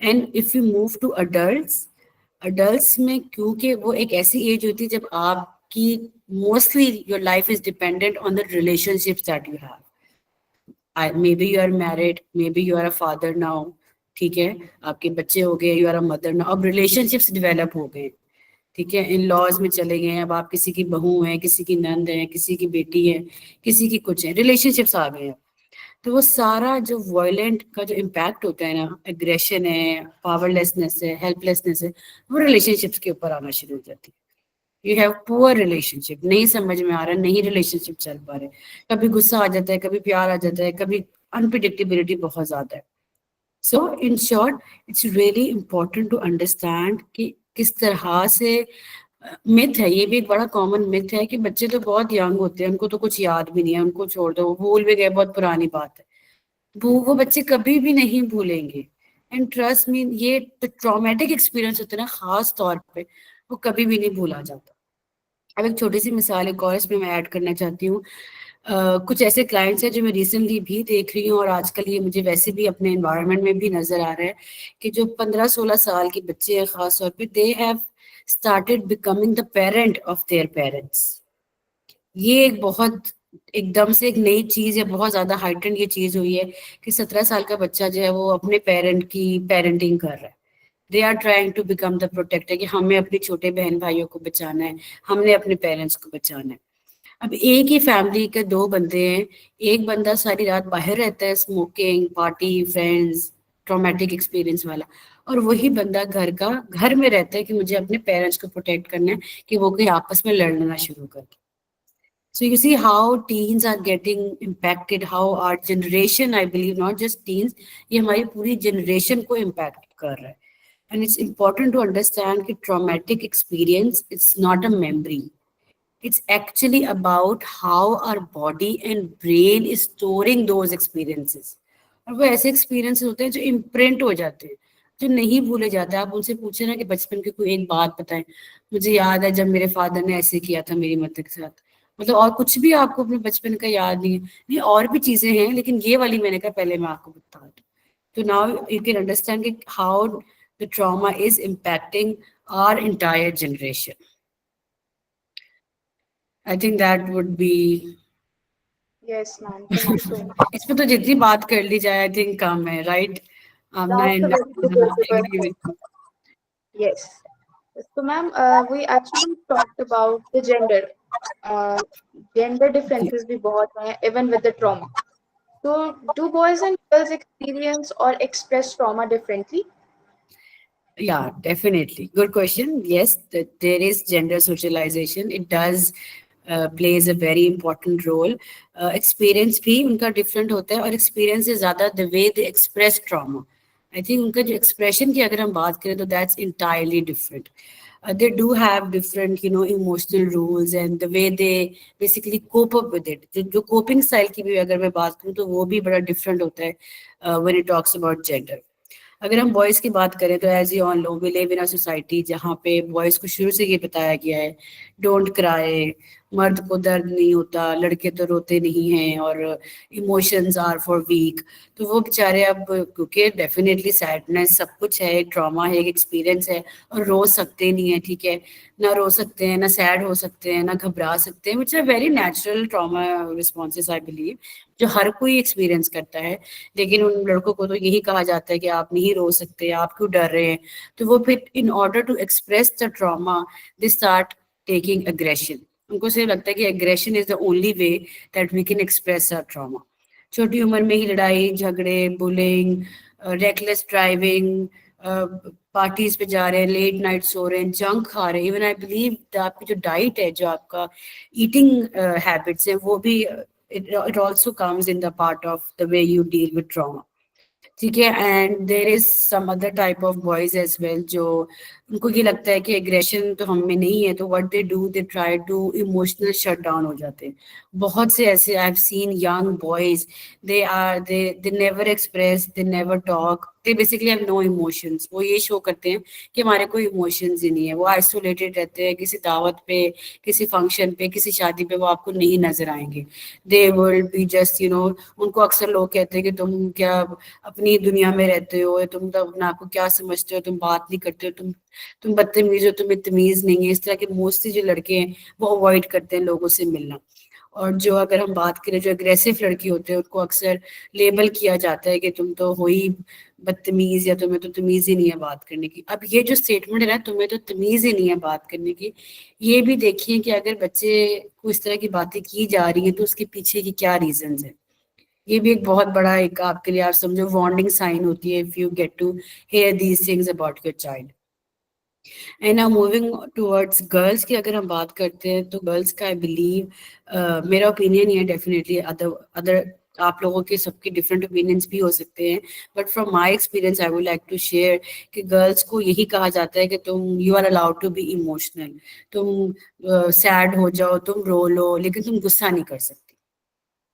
And if you move to adults में, क्योंकि वो एक ऐसी एज होती है जब आपकी mostly your life is dependent on the relationships that you have. Maybe you are married, maybe you are a father now, ठीक है, आपके बच्चे हो गए, you are a mother now, अब रिलेशनशिप्स डेवलप हो गए, ठीक है, इन लॉज में चले गए, अब आप किसी की बहू है, किसी की नंद है, किसी की बेटी है, किसी की कुछ है, रिलेशनशिप्स आ गए हैं। तो वो सारा जो वायलेंट का जो इम्पैक्ट होता है ना, एग्रेशन है, पावरलेसनेस है, हेल्पलेसनेस है, वो रिलेशनशिप्स के ऊपर आना शुरू हो जाती है। यू हैव पुअर रिलेशनशिप, नहीं समझ में आ रहा, नहीं रिलेशनशिप चल पा रहे, कभी गुस्सा आ जाता है, कभी प्यार आ जाता है, कभी अनप्रिडिक्टेबिलिटी बहुत ज्यादा है। So in short, it's really important to understand कि किस तरह से मिथ है, ये भी एक बड़ा कॉमन मिथ है कि बच्चे तो बहुत यंग होते हैं, उनको तो कुछ याद भी नहीं है, उनको छोड़ दो, वो भूल भी गए, बहुत पुरानी बात है। वो बच्चे कभी भी नहीं भूलेंगे। एंड ट्रस्ट मी, ये ट्रॉमेटिक एक्सपीरियंस होता है ना, खास तौर पे वो कभी भी नहीं भूला जाता। अब एक छोटी सी मिसाल एक और इसमें मैं ऐड करना चाहती हूँ। कुछ ऐसे क्लाइंट्स हैं जो मैं रिसेंटली भी देख रही हूँ, और आजकल ये मुझे वैसे भी अपने एनवायरनमेंट में भी नजर आ रहा है कि जो 15-16 साल के बच्चे हैं खास तौर पे, they have started becoming the parent of their parents। ये एक बहुत एकदम से एक नई चीज या बहुत ज्यादा हाइटेंड ये चीज हुई है कि 17 साल का बच्चा जो है वो अपने पेरेंट की पेरेंटिंग कर रहा है। They are trying to become the protector, कि हमें अपने छोटे बहन भाइयों को बचाना है, हमने अपने पेरेंट्स को बचाना है। अब एक ही फैमिली के दो बंदे हैं, एक बंदा सारी रात बाहर रहता है, smoking, party, friends, traumatic experience वाला, और वही बंदा घर में रहता है कि मुझे अपने पेरेंट्स को प्रोटेक्ट करना है कि वो कहीं आपस में लड़ना शुरू कर। So you see how teens are getting impacted, how our generation, I believe, not just teens, ये हमारी पूरी generation को impact कर रहा है. And it's important to understand कि traumatic experience, it's not a memory. It's actually about how our body and brain is storing those experiences. और वो ऐसे experiences होते हैं जो imprint हो जाते हैं, जो नहीं भूले जाते. आप उनसे पूछे ना कि बचपन की कोई एक बात बताएं, मुझे याद है जब मेरे फादर ने ऐसे किया था मेरी मदर के साथ, मतलब और कुछ भी आपको अपने बचपन का याद नहीं है. नहीं, और भी चीजें हैं, लेकिन ये वाली मैंने कहा पहले मैं आपको बता दूं. तो नाउ यू कैन अंडरस्टैंड कि how the trauma is impacting our entire generation. I think that would be. Yes, ma'am. Thank you so much. इसमें तो जितनी बात कर ली जाए आई थिंक कम है, right? That's a very good question. Yes. So, ma'am, we actually talked about the gender. Gender differences भी बहुत हैं, even with the trauma. So, do boys and girls experience or express trauma differently? Yeah, definitely. Good question. Yes, there is gender socialization. It does plays a very important role. Experience भी उनका different होता है, और experience से ज़्यादा the way they express trauma. I think उनका जो expression की अगर हम बात करें तो that's entirely different. They do have different, emotional rules and the way they basically cope up with it. जो coping style की भी अगर मैं बात करूँ तो वो भी बड़ा different होता है when it talks about gender. अगर हम बॉयज की बात करें तो as you all know we live in a society जहाँ पे बॉयज को शुरू से ये बताया गया है, डोंट क्राई, मर्द को दर्द नहीं होता, लड़के तो रोते नहीं हैं, और इमोशंस आर फॉर वीक. तो वो बेचारे अब, क्योंकि डेफिनेटली सैडनेस सब कुछ है, एक ट्रॉमा है, एक एक्सपीरियंस है, और रो सकते नहीं है, ठीक है, ना रो सकते हैं, ना सैड हो सकते हैं, ना घबरा सकते हैं, which are very natural trauma responses I believe, जो हर कोई एक्सपीरियंस करता है. लेकिन उन लड़कों को तो यही कहा जाता है कि आप नहीं रो सकते, आप क्यों डर रहे हैं. तो वो फिर in order to express the trauma they start taking aggression. उनको सिर्फ लगता है कि aggression is the only way that we can express our trauma. छोटी उम्र में ही लड़ाई झगड़े, बुलिंग, रेकलेस ड्राइविंग, पार्टीज पे जा रहे हैं, लेट नाइट सो रहे हैं, जंक खा रहे हैं. इवन आई बिलीव आपकी जो डाइट है, जो आपका ईटिंग हैबिट्स है, वो भी it also comes in the part of the way you deal with trauma. ठीक है. And there is some other type of boys as well, जो उनको ये लगता है कि एग्रेशन तो हम में नहीं है, तो what they do, they try to emotional shut down हो जाते हैं. बहुत से ऐसे I have seen young boys, they never express, they never talk, they basically have no emotions. वो ये शो करते हैं कि हमारे कोई इमोशंस ही नहीं है. वो आइसोलेटेड रहते हैं, किसी दावत पे, किसी फंक्शन पे, किसी शादी पे वो आपको नहीं नजर आएंगे. दे विल बी जस्ट उनको अक्सर लोग कहते हैं कि तुम क्या अपनी दुनिया में रहते हो, तुम तो अपने आप को क्या समझते हो, तुम बात नहीं करते हो, तुम बदतमीज हो, तुम्हें तमीज नहीं है. इस तरह के मोस्टली जो लड़के हैं वो अवॉइड करते हैं लोगों से मिलना. और जो अगर हम बात करें जो अग्रेसिव लड़की होते हैं, उनको अक्सर लेबल किया जाता है कि तुम तो हो ही बदतमीज, या तुम्हें तो तमीज ही नहीं है बात करने की. अब ये जो स्टेटमेंट है ना, तुम्हें तो तमीज ही नहीं है बात करने की, ये भी देखिए कि अगर बच्चे को इस तरह की बातें की जा रही हैं तो उसके पीछे की क्या रीजन है. ये भी एक बहुत बड़ा एक आपके लिए आप समझो वार्निंग साइन होती है if you get to hear these things about your child. And now moving towards girls की अगर हम बात करते हैं तो गर्ल्स का आई बिलीव मेरा ओपिनियन ये डेफिनेटली अदर आप लोगों के सबके डिफरेंट ओपिनियंस भी हो सकते हैं, but from my experience I would like to share कि गर्ल्स को यही कहा जाता है कि तुम you are allowed to be emotional, तुम सैड हो जाओ, तुम रो लो, लेकिन तुम गुस्सा नहीं कर सकती.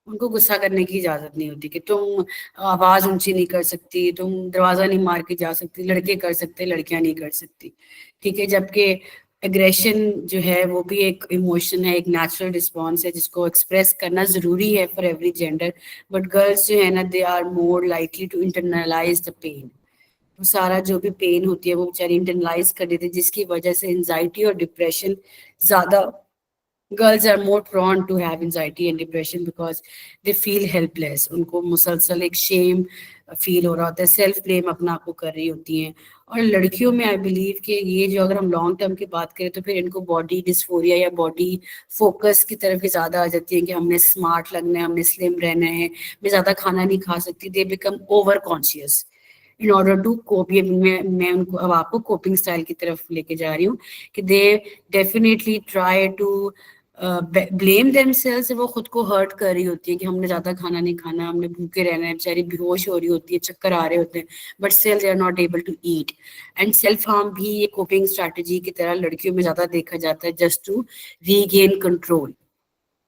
उनको गुस्सा करने की इजाजत नहीं होती कि तुम आवाज ऊंची नहीं कर सकती, तुम दरवाजा नहीं मार के जा सकती. लड़के कर सकते, लड़कियां नहीं कर सकती, ठीक है. जबकि एग्रेशन जो है वो भी एक इमोशन है, एक नेचुरल रिस्पॉन्स है जिसको एक्सप्रेस करना जरूरी है for every gender. But girls जो है ना, they are more likely to internalise the pain. सारा जो भी पेन होती है वो बेचारी इंटरनलाइज कर देती है, जिसकी वजह से एंजाइटी और डिप्रेशन ज्यादा girls are more prone to have anxiety and depression because they feel helpless. उनको मुसलसल एक shame feel हो रहा होता है, self blame अपना आपको कर रही होती हैं. और लड़कियों में आई बिलीव कि ये जो अगर हम लॉन्ग टर्म की बात करें तो फिर इनको बॉडी डिस्फोरिया या बॉडी फोकस की तरफ ही ज़्यादा आ जाती है कि हमने स्मार्ट लगना है, हमने स्लिम रहना है, मैं ज़्यादा खाना नहीं खा सकती. They become over conscious in order to cope. ये मैं उनको अब आपको कोपिंग स्टाइल की तरफ लेके जा रही हूँ कि they definitely try to blame themselves. वो खुद को हर्ट कर रही होती है कि हमने ज्यादा खाना नहीं खाना, हमने भूखे रहना है, बेचारी बेहोश हो रही होती है, चक्कर आ रहे होते हैं, but still they are not able to eat. And self harm भी ये कोपिंग स्ट्रैटेजी की तरह लड़कियों में ज्यादा देखा जाता है, जस्ट टू रीगेन कंट्रोल.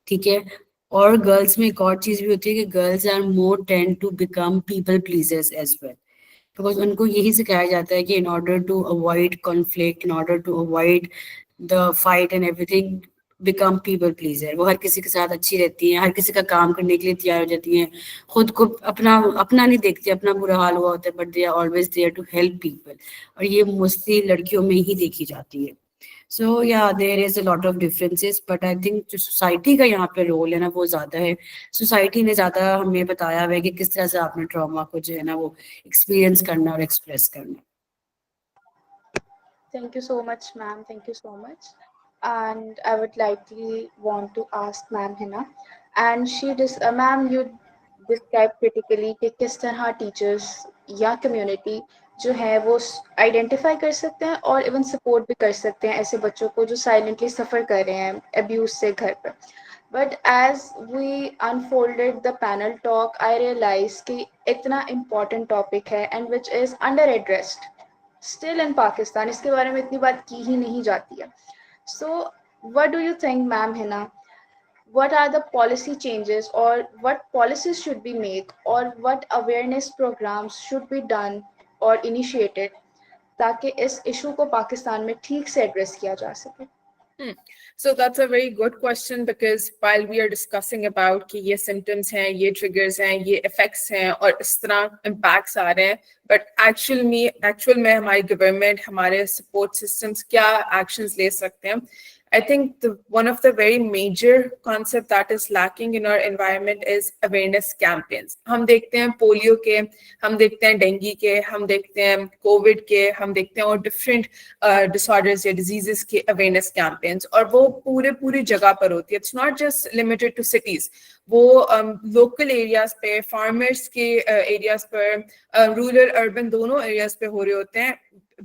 ठीक है. और गर्ल्स में एक और चीज भी होती है कि girls are more tend to become people pleasers as well, because उनको यही सिखाया जाता है कि in order to avoid conflict, in order to avoid the fight and everything, become people pleaser. वो हर किसी के साथ अच्छी रहती हैं, हर किसी का काम करने के लिए तैयार हो जाती हैं, खुद को अपना अपना नहीं देखती, अपना बुरा हाल हुआ होता है, but they are always there to help people. और ये मोस्टली लड़कियों में ही देखी जाती है. So yeah there is a lot of differences, but I think जो सोसाइटी का यहाँ पे रोल है ना वो ज्यादा है. सोसाइटी ने ज्यादा हमें बताया हुआ है कि किस तरह से आपने ट्रॉमा को जो है ना वो एक्सपीरियंस करना और एक्सप्रेस करना. Thank you so much, ma'am. Thank you so much. And I would likely want to ask Ma'am Hina. And ma'am, you describe critically कि किस तरह teachers या community जो है वो identify कर सकते हैं और even support भी कर सकते हैं ऐसे बच्चों को जो silently suffer कर रहे हैं abuse से घर पर. But as we unfolded the panel talk, I realized कि इतना important topic है and which is under addressed still in Pakistan. इसके बारे में इतनी बात की ही नहीं जाती है. So, what do you think, Ma'am Hina? What are the policy changes, or what policies should be made, or what awareness programs should be done or initiated ताकि इस issue को पाकिस्तान में ठीक से address किया जा सके? So that's a very good question, because while we are discussing about कि ये symptoms हैं, ये triggers हैं, ये effects हैं और इस तरह impacts आ रहे हैं, but actual में हमारी government, हमारे support systems क्या actions ले सकते हैं. I think one of the very major concept that is lacking in our environment is awareness campaigns. हम देखते हैं पोलियो के, हम देखते हैं डेंगू के, हम देखते हैं कोविड के, हम देखते हैं और different disorders या diseases के awareness campaigns, और वो पूरी जगह पर होती है. It's not just limited to cities. वो local areas पे, farmers के areas पर, rural urban दोनों areas पे हो रहे होते हैं,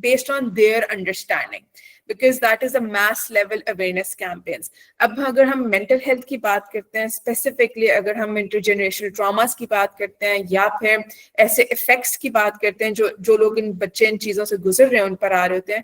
based on their understanding, because that is a mass level awareness campaigns. अब अगर हम mental health की बात करते हैं, specifically अगर हम intergenerational traumas की बात करते हैं, या फिर ऐसे effects की बात करते हैं जो लोग इन बच्चे इन चीज़ों से गुजर रहे हैं उन पर आ रहे होते हैं,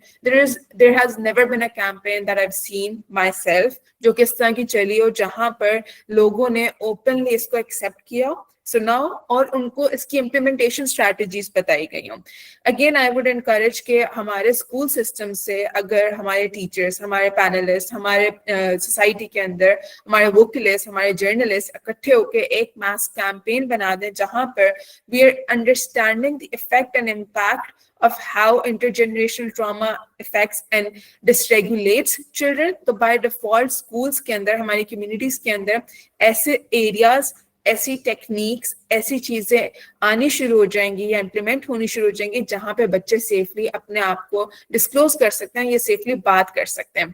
there has never been a campaign that I've seen myself जो किस तरह की चली हो, जहाँ पर लोगों ने openly इसको accept किया, सुनाओ और उनको इसकी इम्प्लीमेंटेशन स्ट्रैटेजीज बताई गई हों. अगेन आई वुड एनकरेज के हमारे स्कूल सिस्टम से अगर हमारे टीचर्स, हमारे पैनलिस्ट, हमारे सोसाइटी के अंदर हमारे वोकलिस्ट, हमारे जर्नलिस्ट इकट्ठे होकर एक मास कैंपेन बना दें जहां पर we are understanding the effect and impact of how intergenerational trauma affects and dysregulates children. तो by default schools के अंदर, हमारी communities के अंदर ऐसे areas, ऐसी टेक्निक्स, ऐसी चीजें आनी शुरू हो जाएंगी या इम्प्लीमेंट होनी शुरू हो जाएंगी जहां पे बच्चे सेफली अपने आप को डिस्क्लोज कर सकते हैं, ये सेफली बात कर सकते हैं.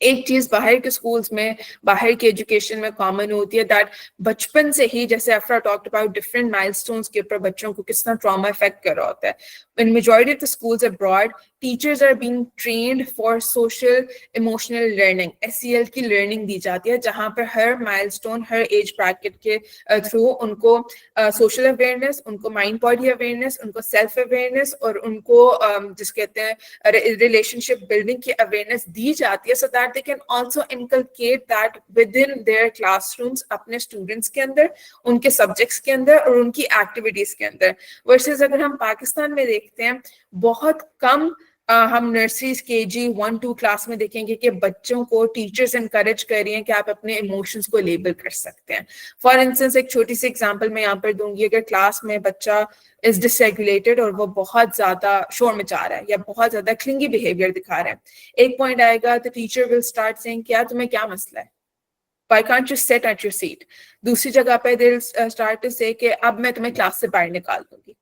एक चीज बाहर के स्कूल्स में, बाहर के एजुकेशन में कॉमन होती है दैट बचपन से ही, जैसे अफरा टॉक्ड अबाउट डिफरेंट माइलस्टोन्स के ऊपर बच्चों को किस तरह ट्रॉमा इफेक्ट कर रहा होता है. In majority of the schools abroad, teachers are being trained for social emotional learning, SEL की learning दी जाती है, जहाँ पर हर milestone, हर age bracket के through उनको social awareness, उनको mind body awareness, उनको self awareness और उनको जिस कहते हैं relationship building की awareness दी जाती है, so that they can also inculcate that within their classrooms अपने students के अंदर, उनके subjects के अंदर और उनकी activities के अंदर. Versus अगर हम पाकिस्तान में देखते हैं बहुत कम हम नर्सरी केजी 1-2 क्लास में देखेंगे कि बच्चों को टीचर्स इनकरेज कर रही हैं कि आप अपने इमोशंस को लेबल कर सकते हैं. फॉर इंस्टेंस एक छोटी सी एग्जांपल मैं यहाँ पर दूंगी. अगर क्लास में बच्चा इज डिसरेगुलेटेड और वो बहुत ज्यादा शोर मचा रहा है या बहुत ज्यादा क्लिंगी बिहेवियर दिखा रहा है, एक पॉइंट आएगा the teacher will start saying क्या तुम्हें क्या मसला है, Why can't you sit at your seat? दूसरी जगह पे they'll start to say कि अब मैं तुम्हें क्लास से बाहर निकाल दूंगी.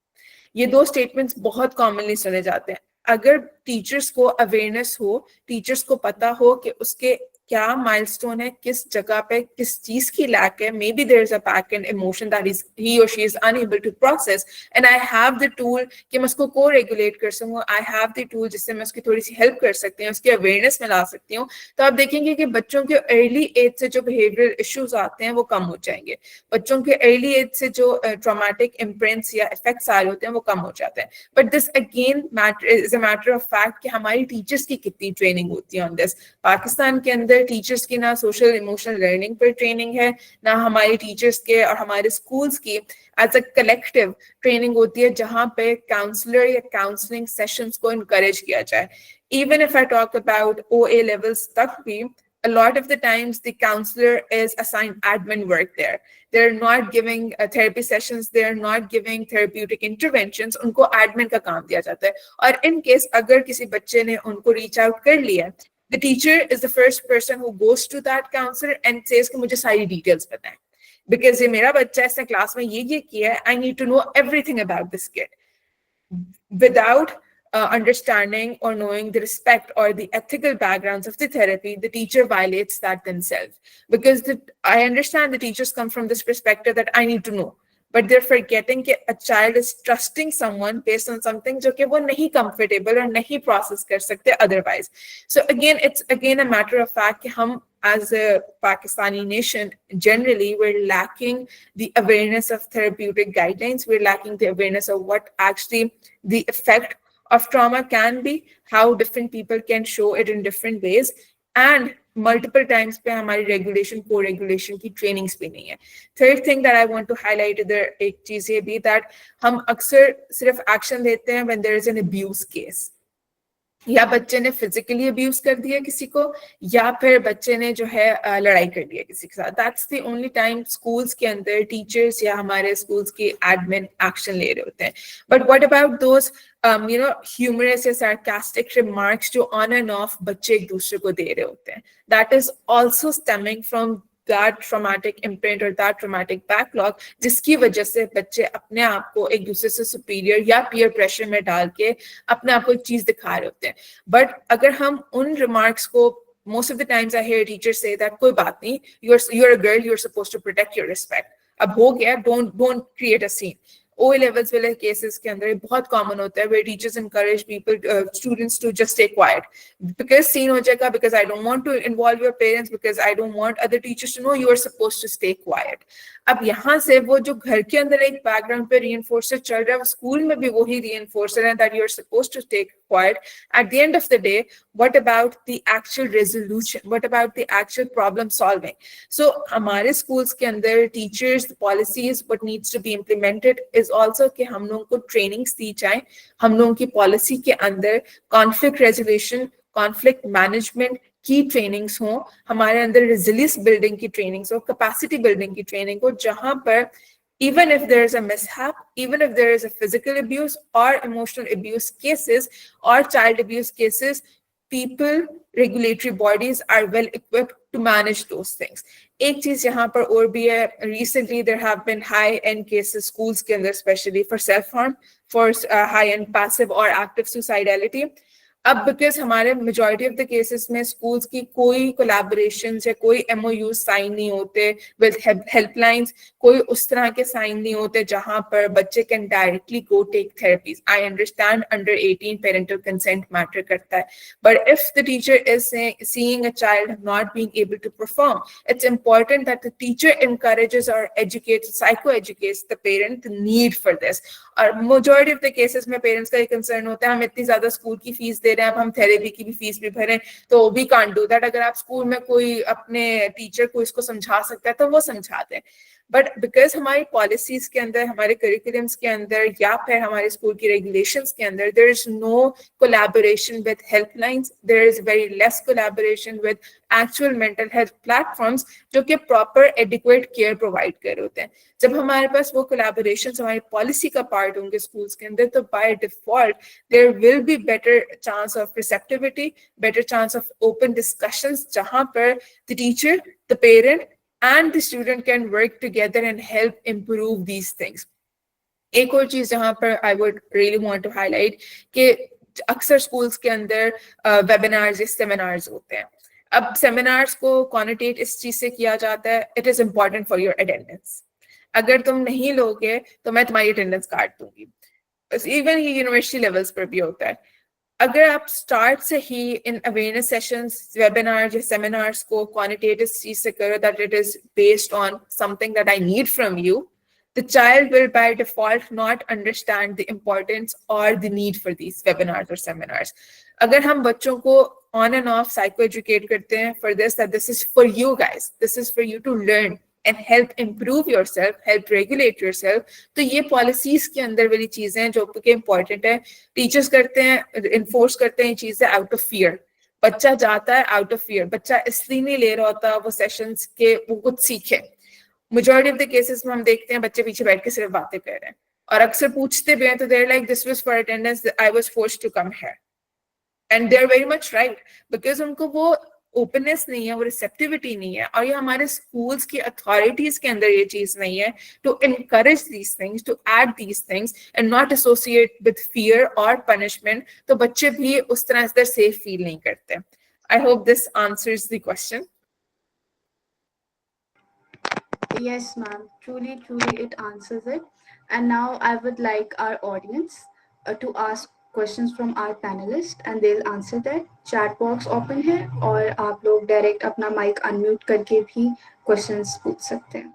ये दो स्टेटमेंट्स बहुत कॉमनली सुने जाते हैं. अगर टीचर्स को अवेयरनेस हो, टीचर्स को पता हो कि उसके क्या माइलस्टोन है, किस जगह पे किस चीज की लैक है, maybe there is a back end emotion that is he और she is unable to process and I have the tool कि मैं उसको को रेगुलेट कर सकूं, आई हैव द टूल जिससे मैं उसकी थोड़ी सी हेल्प कर सकती हूँ, उसकी अवेयरनेस में ला सकती हूँ. तो आप देखेंगे कि बच्चों के अर्ली एज से जो बिहेवियरल इश्यूज आते हैं वो कम हो जाएंगे. बच्चों के अर्ली एज से जो ट्रॉमेटिक इम्प्रिंट्स या इफेक्ट्स आ रहे होते हैं वो कम हो जाते हैं. But this again matter is a matter of fact कि हमारी टीचर्स की कितनी ट्रेनिंग होती है ऑन दिस. पाकिस्तान के अंदर टीचर्स की ना सोशल इमोशनल लर्निंग पर ट्रेनिंग है, ना हमारी टीचर्स के और हमारे स्कूल्स की एज अ कलेक्टिव ट्रेनिंग होती है जहां पे काउंसलर या काउंसलिंग सेशंस को इनकरेज किया जाए. Even if I talk about OA levels तक भी a lot of the times the counselor is assigned admin work there. They're not giving therapy sessions, they're not giving therapeutic interventions. उनको admin का काम दिया जाता है. और in case अगर किसी बच्चे ने उनको reach out कर लिया, the teacher is the first person who goes to that counselor and says कि मुझे सारी details पता है. Because ये मेरा बच्चा इसने क्लास में ये किया है, I need to know everything about this kid. Without understanding or knowing the respect or the ethical backgrounds of the therapy, the teacher violates that themselves. Because I understand the teachers come from this perspective that I need to know, but they're forgetting that a child is trusting someone based on something जो कि वो नहीं comfortable और नहीं process कर सकते otherwise. So again, it's again a matter of fact कि हम as a Pakistani nation, generally, we're lacking the awareness of therapeutic guidelines. We're lacking the awareness of what actually the effect of trauma can be, how different people can show it in different ways, and multiple times पे हमारी regulation, co-regulation की trainings भी नहीं है. Third thing that I want to highlight इधर एक चीज ये भी that हम अक्सर सिर्फ action लेते हैं when there is an abuse case. या बच्चे ने फिजिकली अब्यूज कर दिया किसी को, या फिर बच्चे ने जो है लड़ाई कर दिया किसी के साथ. That's the only time schools के अंदर टीचर्स या हमारे स्कूल्स के एडमिन एक्शन ले रहे होते हैं. But what about those humorous या सार्कास्टिक रिमार्क्स जो ऑन एंड ऑफ बच्चे एक दूसरे को दे रहे होते हैं, that is also stemming from that traumatic imprint or that traumatic backlog, जिसकी वजह से बच्चे अपने आप को एक दूसरे से सुपीरियर या पीयर प्रेशर में डाल के अपने आप को एक चीज दिखा रहे होते हैं. बट अगर हम उन रिमार्क्स को, most of the times I hear teachers say that कोई बात नहीं, you're a girl, you're supposed to protect your respect. अब हो गया, don't create a scene. OA levels वाले cases के अंदर बहुत common होता है where teachers encourage people, students to just stay quiet because scene हो जाएगा, because I don't want to involve your parents, because I don't want other teachers to know you are supposed to stay quiet. अब यहाँ से वो जो घर के अंदर एक बैकग्राउंड पे reinforcer चल रहा है, स्कूल में भी वही reinforcer है that you are supposed to stay quiet. At the end of the day, what about the actual resolution? What about the actual problem solving? So हमारे schools के अंदर teachers, the policies, what needs to be implemented is also कि हम लोगों को trainings दी जाए, हम लोगों की policy के अंदर conflict resolution, conflict management की ट्रेनिंग्स हो, हमारे अंदर resilience building की ट्रेनिंग्स हो, capacity building की ट्रेनिंग हो, जहां पर even if there is a mishap, even if there is a physical abuse or emotional abuse cases or child abuse cases, people, regulatory bodies are well equipped to manage those things. एक चीज यहाँ पर और भी है, recently there have been high-end cases schools के अंदर especially for self-harm, for high-end passive or active suicidality. अब बिकॉज हमारे मेजॉरिटी ऑफ द केसेस में स्कूल्स की कोई कोलैबोरेशंस या कोई MOU साइन नहीं होते विद हेल्पलाइंस, कोई उस तरह के साइन नहीं होते जहां पर बच्चे can directly go take therapies. I understand under 18 parental consent matter करता है, but if the teacher is seeing a child not being able to perform, it's important that the teacher encourages or educates, psycho educates the parent the need for this. और majority of the cases में parents का ये concern होता है हम इतनी ज्यादा school की फीस दे रहे हैं, अब हम थेरेपी की भी फीस भी भरें, तो वी कांट डू दैट. अगर आप स्कूल में कोई अपने टीचर को इसको समझा सकता है तो वो समझा दें. बट बिकॉज हमारी पॉलिसीज के अंदर, हमारे करिकुलम्स के अंदर या फिर हमारे स्कूल की रेगुलेशंस के अंदर there is no collaboration with helplines, there is very less collaboration with actual mental health platforms जो कि प्रॉपर एडिक्वेट केयर प्रोवाइड कर रहे होते हैं। जब हमारे पास वो कोलैबोरेशन हमारी पॉलिसी का पार्ट होंगे स्कूल्स के अंदर, तो by default there will be better chance of receptivity, better chance of open discussions जहां पर the teacher, the parent and the student can work together and help improve these things. एक और चीज जहां पर I would really want to highlight कि अक्सर schools के अंदर webinars या seminars होते हैं। अब seminars को connotate इस चीज से किया जाता है, it is important for your attendance. अगर तुम नहीं लोगे तो मैं तुम्हारी attendance काट दूंगी। इवन ये यूनिवर्सिटी लेवल्स पर भी होता है। अगर आप स्टार्ट से ही इन अवेयरनेस सेशंस, वेबिनार या सेमिनार्स को क्वांटिटेटिव चीज से करो that it is based on something that I need from you, the child will by default not understand the importance or the need for these webinars or seminars. अगर हम बच्चों को on and off psycho educate करते हैं for this, that this is for you guys, this is for you to learn and help improve yourself, help regulate yourself, तो ये policies के अंदर वाली चीजें हैं जो कि important है। टीचर्स करते हैं, enforce करते हैं ये चीजें out of fear। बच्चा जाता है out of fear, बच्चा इसलिए नहीं ले रहा होता वो सेशंस के वो कुछ सीखे। मेजॉरिटी ऑफ द केसेस में हम देखते हैं बच्चे पीछे बैठ के सिर्फ बातें कर रहे हैं, और अक्सर पूछते भी हैं तो they're like this was for attendance, I was forced to come here, and they are very much right, because उनको वो ओपननेस नहीं है, वो रिसेप्टिविटी नहीं है, और ये हमारे स्कूल्स की अथॉरिटीज के अंदर ये चीज नहीं है to encourage these things, to add these things and not associate with fear और पनिशमेंट, तो बच्चे भी उस तरह से सेफ फील नहीं करते। I hope this answers the question. Yes, ma'am. Truly, truly, it answers it. And now I would like our audience to ask questions from our panelists, and they'll answer that. Chat box open है और आप लोग direct अपना mic unmute करके भी questions पूछ सकते हैं.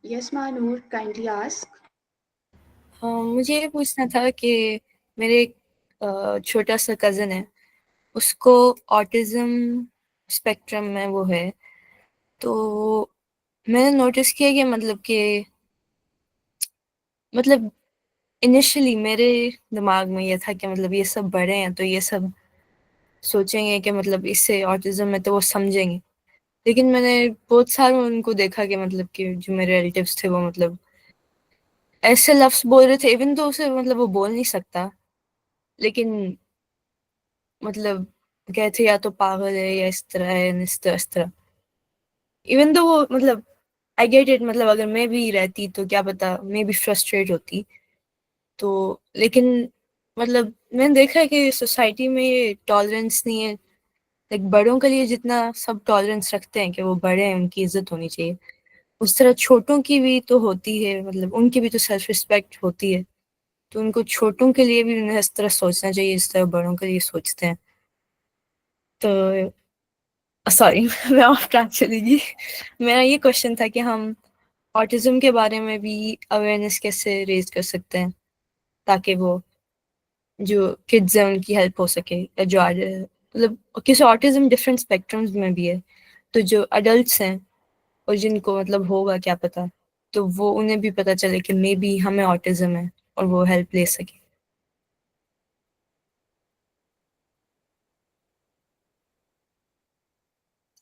Yes, Manur, kindly ask. मुझे ये पूछना था कि मेरे एक छोटा सा कज़न है, उसको ऑटिज़म स्पेक्ट्रम में वो है, तो मैंने नोटिस किया कि मतलब इनिशियली मेरे दिमाग में ये था कि मतलब ये सब बड़े हैं तो ये सब सोचेंगे कि मतलब इससे ऑटिज़म है तो वो समझेंगे, लेकिन मैंने बहुत साल में उनको देखा कि मतलब कि जो मेरे रिलेटिव्स थे वो मतलब ऐसे लफ्ज बोल रहे थे इवन तो उसे मतलब वो बोल नहीं सकता, लेकिन मतलब कहते या तो पागल है या इस तरह है इस तरह। इवन तो वो मतलब आई गेट इट, मतलब अगर मैं भी रहती तो क्या पता मैं भी फ्रस्ट्रेट होती, तो लेकिन मतलब मैंने देखा है कि सोसाइटी में ये टॉलरेंस नहीं है, लाइक बड़ों के लिए जितना सब टॉलरेंस रखते हैं कि वो बड़े हैं उनकी इज्जत होनी चाहिए, उस तरह छोटों की भी तो होती है, मतलब उनकी भी तो सेल्फ रिस्पेक्ट होती है, तो उनको छोटों के लिए भी उन्हें इस तरह सोचना चाहिए इस तरह बड़ों के लिए सोचते हैं। तो सॉरी मैं ऑफ ट्रैक चली गई। मेरा ये क्वेश्चन था कि हम ऑटिज्म के बारे में भी अवेयरनेस कैसे रेज कर सकते हैं ताकि वो जो किड्स हैं उनकी हेल्प हो सके, या जो मतलब किसी ऑटिज्म डिफरेंट स्पेक्ट्रम्स में भी है, तो जो अडल्ट्स हैं और जिनको मतलब होगा क्या पता, तो वो उन्हें भी पता चले कि मे बी हमें ऑटिज्म है और वो हेल्प ले सके।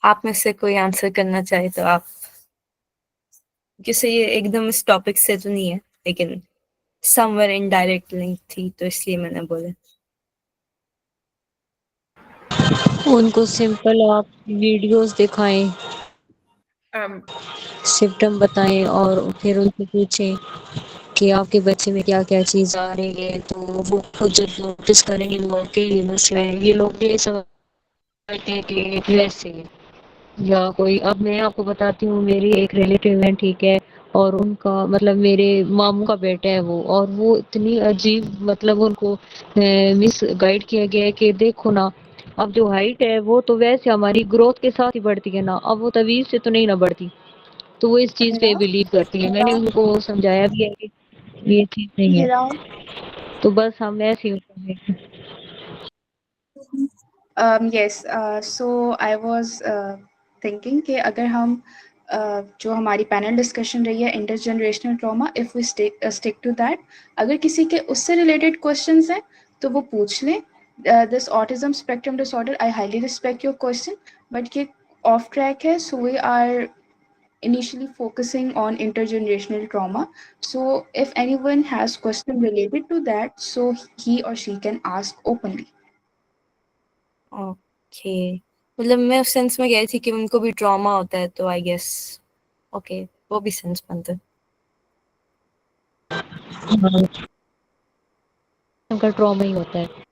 आप में से कोई आंसर करना चाहे तो आप, किसी ये एकदम इस टॉपिक से तो नहीं है लेकिन समवेयर इनडायरेक्ट लिंक थी तो इसलिए मैंने बोला। उनको सिंपल आप वीडियोस दिखाएं, सिम्टम बताएं और फिर उनसे पूछें कि आपके बच्चे में क्या क्या चीज़ आ रही है, तो वो खुद जब नोटिस करेंगे वाकई ये मसला है, ये लोग ये समझते हैं कि वैसे है या कोई। अब मैं आपको बताती हूँ, मेरी एक रिलेटिव है, ठीक है, और उनका मतलब मेरे मामू का बेटा है वो, और वो इतनी अजीब मतलब उनको मिस गाइड किया गया है कि देखो ना, अब जो हाइट है वो तो वैसे हमारी ग्रोथ के साथ ही बढ़ती है ना, अब वो तवीज से तो नहीं ना बढ़ती, तो वो इस चीज पे बिलीव करती है। मैंने उनको समझाया भी है कि ये चीज नहीं है। तो बस हम ऐसे ही Yes, so I was thinking कि अगर हम जो हमारी पैनल डिस्कशन रही है intergenerational trauma, if we stick to that, अगर किसी के उससे रिलेटेड क्वेश्चंस हैं तो वो पूछ लें. This autism spectrum disorder, I highly respect your question, but ये ऑफ ट्रैक है, so we are initially focusing on intergenerational trauma. So if anyone has question related to that, so he or she can ask openly. Okay, मतलब मैं उस sense में कह रही थी कि उनको भी ट्रॉमा होता है, तो आई गेस ओके, वो भी सेंस बनता है. उनका ट्रॉमा ही होता है.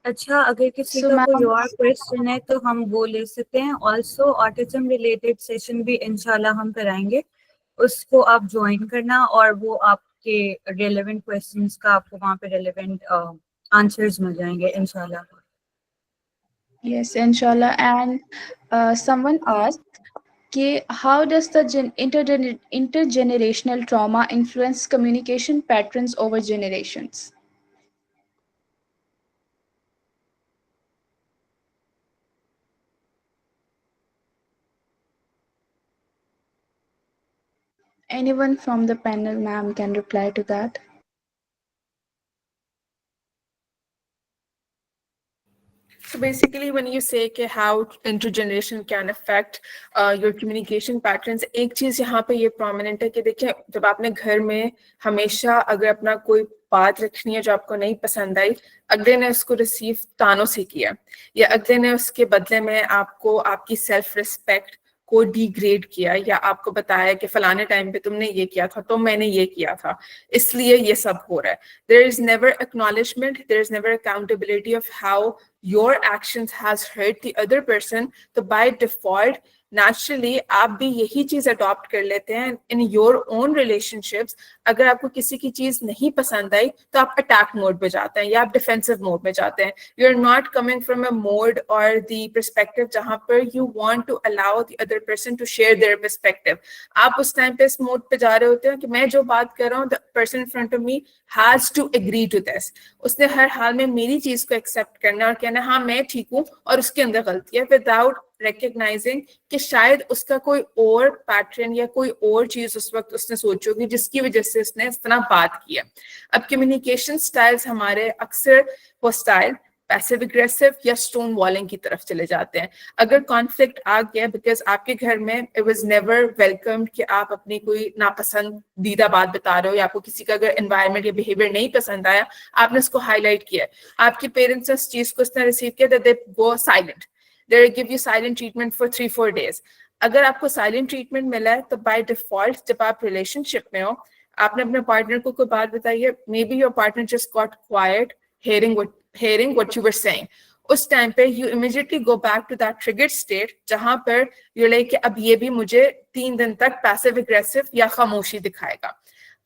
अच्छा, अगर किसी So का ma'am, कोई और क्वेश्चन है तो हम वो ले सकते हैं. ऑल्सो ऑटिज्म रिलेटेड सेशन भी इंशाल्लाह हम कराएंगे, उसको आप ज्वाइन करना और वो आपके रेलेवेंट क्वेश्चंस का आपको वहाँ पे रेलेवेंट आंसर्स मिल जाएंगे इंशाल्लाह. yes, inshallah. And someone asked, how does the intergenerational trauma influence communication patterns over generations? Anyone from the panel, ma'am, can reply to that? So basically, when you say कि how intergeneration can affect your communication patterns, एक चीज यहाँ पे ये prominent है कि देखिए, जब आपने घर में हमेशा अगर अपना कोई बात रखनी है जो आपको नहीं पसंद आई, अगले ने उसको रिसीव तानों से किया, या अगले ने उसके बदले में आपको आपकी सेल्फ रिस्पेक्ट को डिग्रेड किया, या आपको बताया कि फलाने टाइम पे तुमने ये किया था तो मैंने ये किया था, इसलिए ये सब हो रहा है. There is never acknowledgement, there is never accountability of how your actions has hurt the other person. तो by default naturally आप भी यही चीज अडॉप्ट कर लेते हैं in your own relationships. अगर आपको किसी की चीज नहीं पसंद आई तो आप अटैक मोड पे जाते हैं या आप डिफेंसिव मोड में जाते हैं. You are not coming from a mode or the perspective जहां पर you want to allow the other person to share their perspective. आप उस टाइम पे इस मोड पे जा रहे होते हैं कि मैं जो बात कर रहा हूँ, the person in front of me has to agree to this. उसने हर हाल में मेरी चीज को एक्सेप्ट करना और कहना हाँ मैं ठीक हूँ और उसके अंदर गलती है, विदाउट रिकग्नाइजिंग कि शायद उसका कोई और पैटर्न या कोई और चीज उस वक्त उसने सोची होगी जिसकी वजह से उसने इस तरह बात किया. अब कम्युनिकेशन स्टाइल्स हमारे अक्सर होस्टाइल, पैसिव एग्रेसिव या स्टोन वॉलिंग की तरफ चले जाते हैं. अगर कॉन्फ्लिक्ट आ गया बिकॉज आपके घर में इट वाज नेवर वेलकम्ड कि आप अपनी कोई नापसंदीदा बात बता रहे हो, या आपको किसी का अगर एनवायरनमेंट या बिहेवियर नहीं पसंद आया, आपने उसको हाईलाइट किया, आपके पेरेंट्स ने इस चीज को इस तरह रिसीव किया that they go silent, they give you silent treatment for 3-4 days. अगर आपको साइलेंट ट्रीटमेंट मिला है तो बाय डिफॉल्ट जब आप रिलेशनशिप में हो, आपने अपने पार्टनर को कोई बात बताई है, may be your partner just got quite hearing what you were saying. उस टाइम पे you immediately go back to that triggered state जहां पर you're like अब ये भी मुझे 3 दिन तक पैसिव एग्रेसिव या खामोशी दिखाएगा.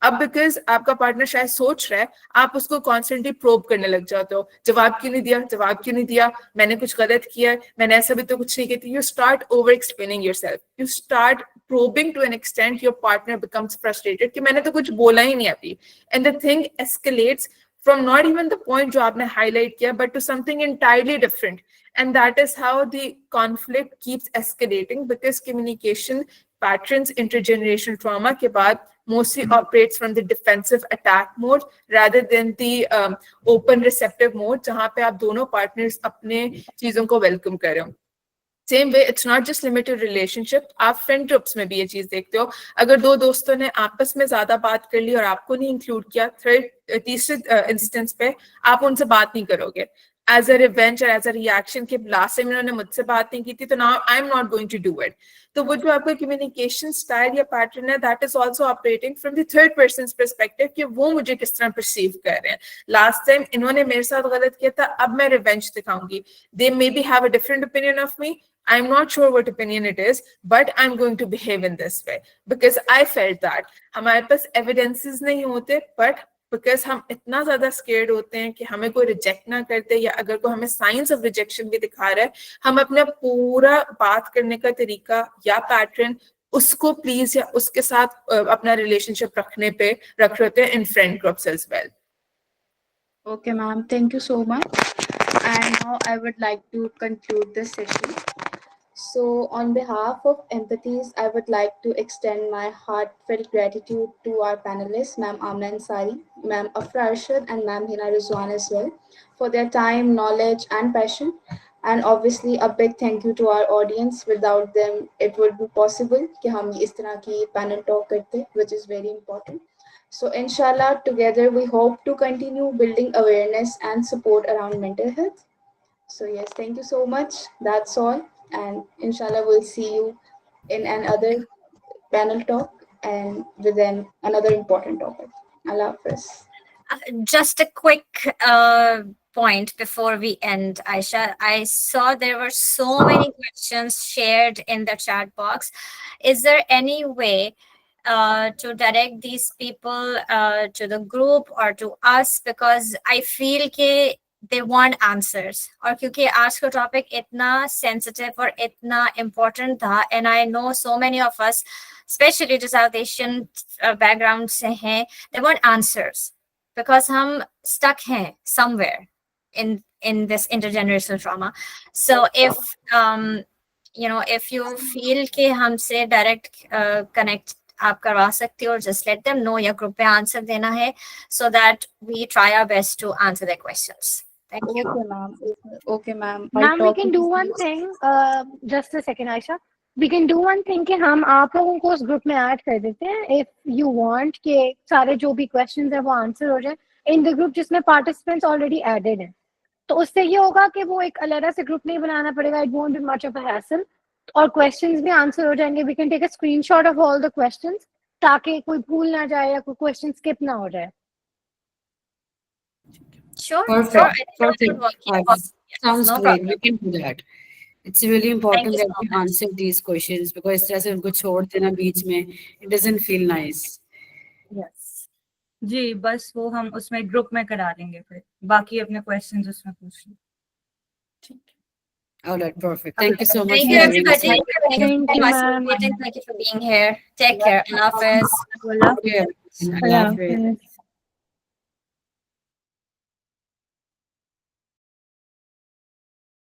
अब बिकॉज आपका पार्टनर शायद सोच रहा है, आप उसको कॉन्स्टेंटली प्रोब करने लग जाते हो, जवाब क्यों नहीं दिया, जवाब क्यों नहीं दिया, मैंने कुछ गलत किया है, मैंने ऐसा भी तो कुछ नहीं किया. You start over explaining yourself, you start probing to an extent your partner becomes frustrated कि मैंने तो कुछ बोला ही नहीं अभी, and the thing escalates from not even the point जो आपने highlight किया but to something entirely different, and that is how the conflict keeps escalating because communication patterns intergenerational trauma के बाद mostly operates from the defensive attack mode rather than the open receptive mode जहाँ पे आप दोनों partners अपने चीजों को welcome कर रहे हो. Same way it's not just limited relationship, आप फ्रेंड ग्रुप्स में भी ये चीज देखते हो. अगर 2 दोस्तों ने आपस में ज्यादा बात कर ली और आपको नहीं इंक्लूड किया, तीसरे इंस्टेंस पे आप उनसे बात नहीं करोगे एज अ रिवेंज और एज अ रिएक्शन कि लास्ट टाइम इन्होंने मुझसे बात नहीं की थी तो now I am not going to do it. तो वो जो आपका कम्युनिकेशन स्टाइल या पैटर्न है that is also operating from the third person perspective कि वो मुझे किस तरह परसीव कर रहे हैं. लास्ट टाइम इन्होंने मेरे साथ गलत किया था, अब मैं रिवेंज दिखाऊंगी. They may be have a different opinion of me, I'm not sure what opinion it is, but I'm going to behave in this way because I felt that. हमारे पास evidences नहीं होते, but बिकॉज हम इतना ज्यादा scared होते हैं कि हमें कोई रिजेक्ट ना करते, या अगर कोई हमें साइंस ऑफ रिजेक्शन भी दिखा रहा है, हम अपना पूरा बात करने का तरीका या पैटर्न उसको प्लीज या उसके साथ अपना रिलेशनशिप रखने पे रख रहे हैं in friend groups as well. Okay, ma'am. Thank you so much. And now I would like to conclude this session. So, on behalf of Empathies, I would like to extend my heartfelt gratitude to our panelists, Ma'am Amna Ansari, Ma'am Afra Arshad, and Ma'am Hina Rizwan as well, for their time, knowledge, and passion. And obviously, a big thank you to our audience. Without them, it would be possible कि हम इस तरह की panel talk करते, which is very important. So, inshallah, together we hope to continue building awareness and support around mental health. So, yes, thank you so much. That's all. And inshallah, we'll see you in another panel talk and within another important topic. Allah Hafiz. Just a quick point before we end, Aisha. I saw there were so many questions shared in the chat box. Is there any way to direct these people to the group or to us? Because I feel that they want answers. और क्योंकि आज का topic इतना sensitive और इतना important था, and I know so many of us, especially जो South Asian background से हैं, they want answers. Because हम stuck हैं somewhere in this intergenerational trauma. So if if you feel कि हमसे direct connect आप करवा सकते हो, just let them know या group पे answer देना है, so that we try our best to answer their questions. Thank you. Okay, ma'am. Okay, ma'am. Ma'am, we can do one thing. Just a second, Aisha. We can do one thing कि हम आप लोगों को उस group में add कर देते हैं. If you want कि सारे जो भी questions है वो आंसर हो जाए in the group जिसमें participants already added हैं. तो उससे ये होगा कि वो एक अलग से ग्रुप नहीं बनाना पड़ेगा. It won't be much of a hassle. और questions भी आंसर हो जाएंगे. We can take a screenshot of all the questions ताकि कोई भूल ना जाए या कोई question skip ना हो जाए. Sure. Perfect. Sure. I think that Perfect. will work. Yes, Sounds no great. problem. We can do that. It's really important you that so we much. answer these questions because इस तरह से उनको छोड़ देना बीच में, it doesn't feel nice. Yes. जी बस वो हम उसमें ग्रुप में करा देंगे, फिर बाकी अपने क्वेश्चंस उसमें पूछ लें. All right, perfect. Thank you so much Thank for you, having us. everybody. Thank you Thank for you, participating. ma'am. Thank you for being here. Take care. Allah Hafiz. बोला Yeah. Allah Hafiz.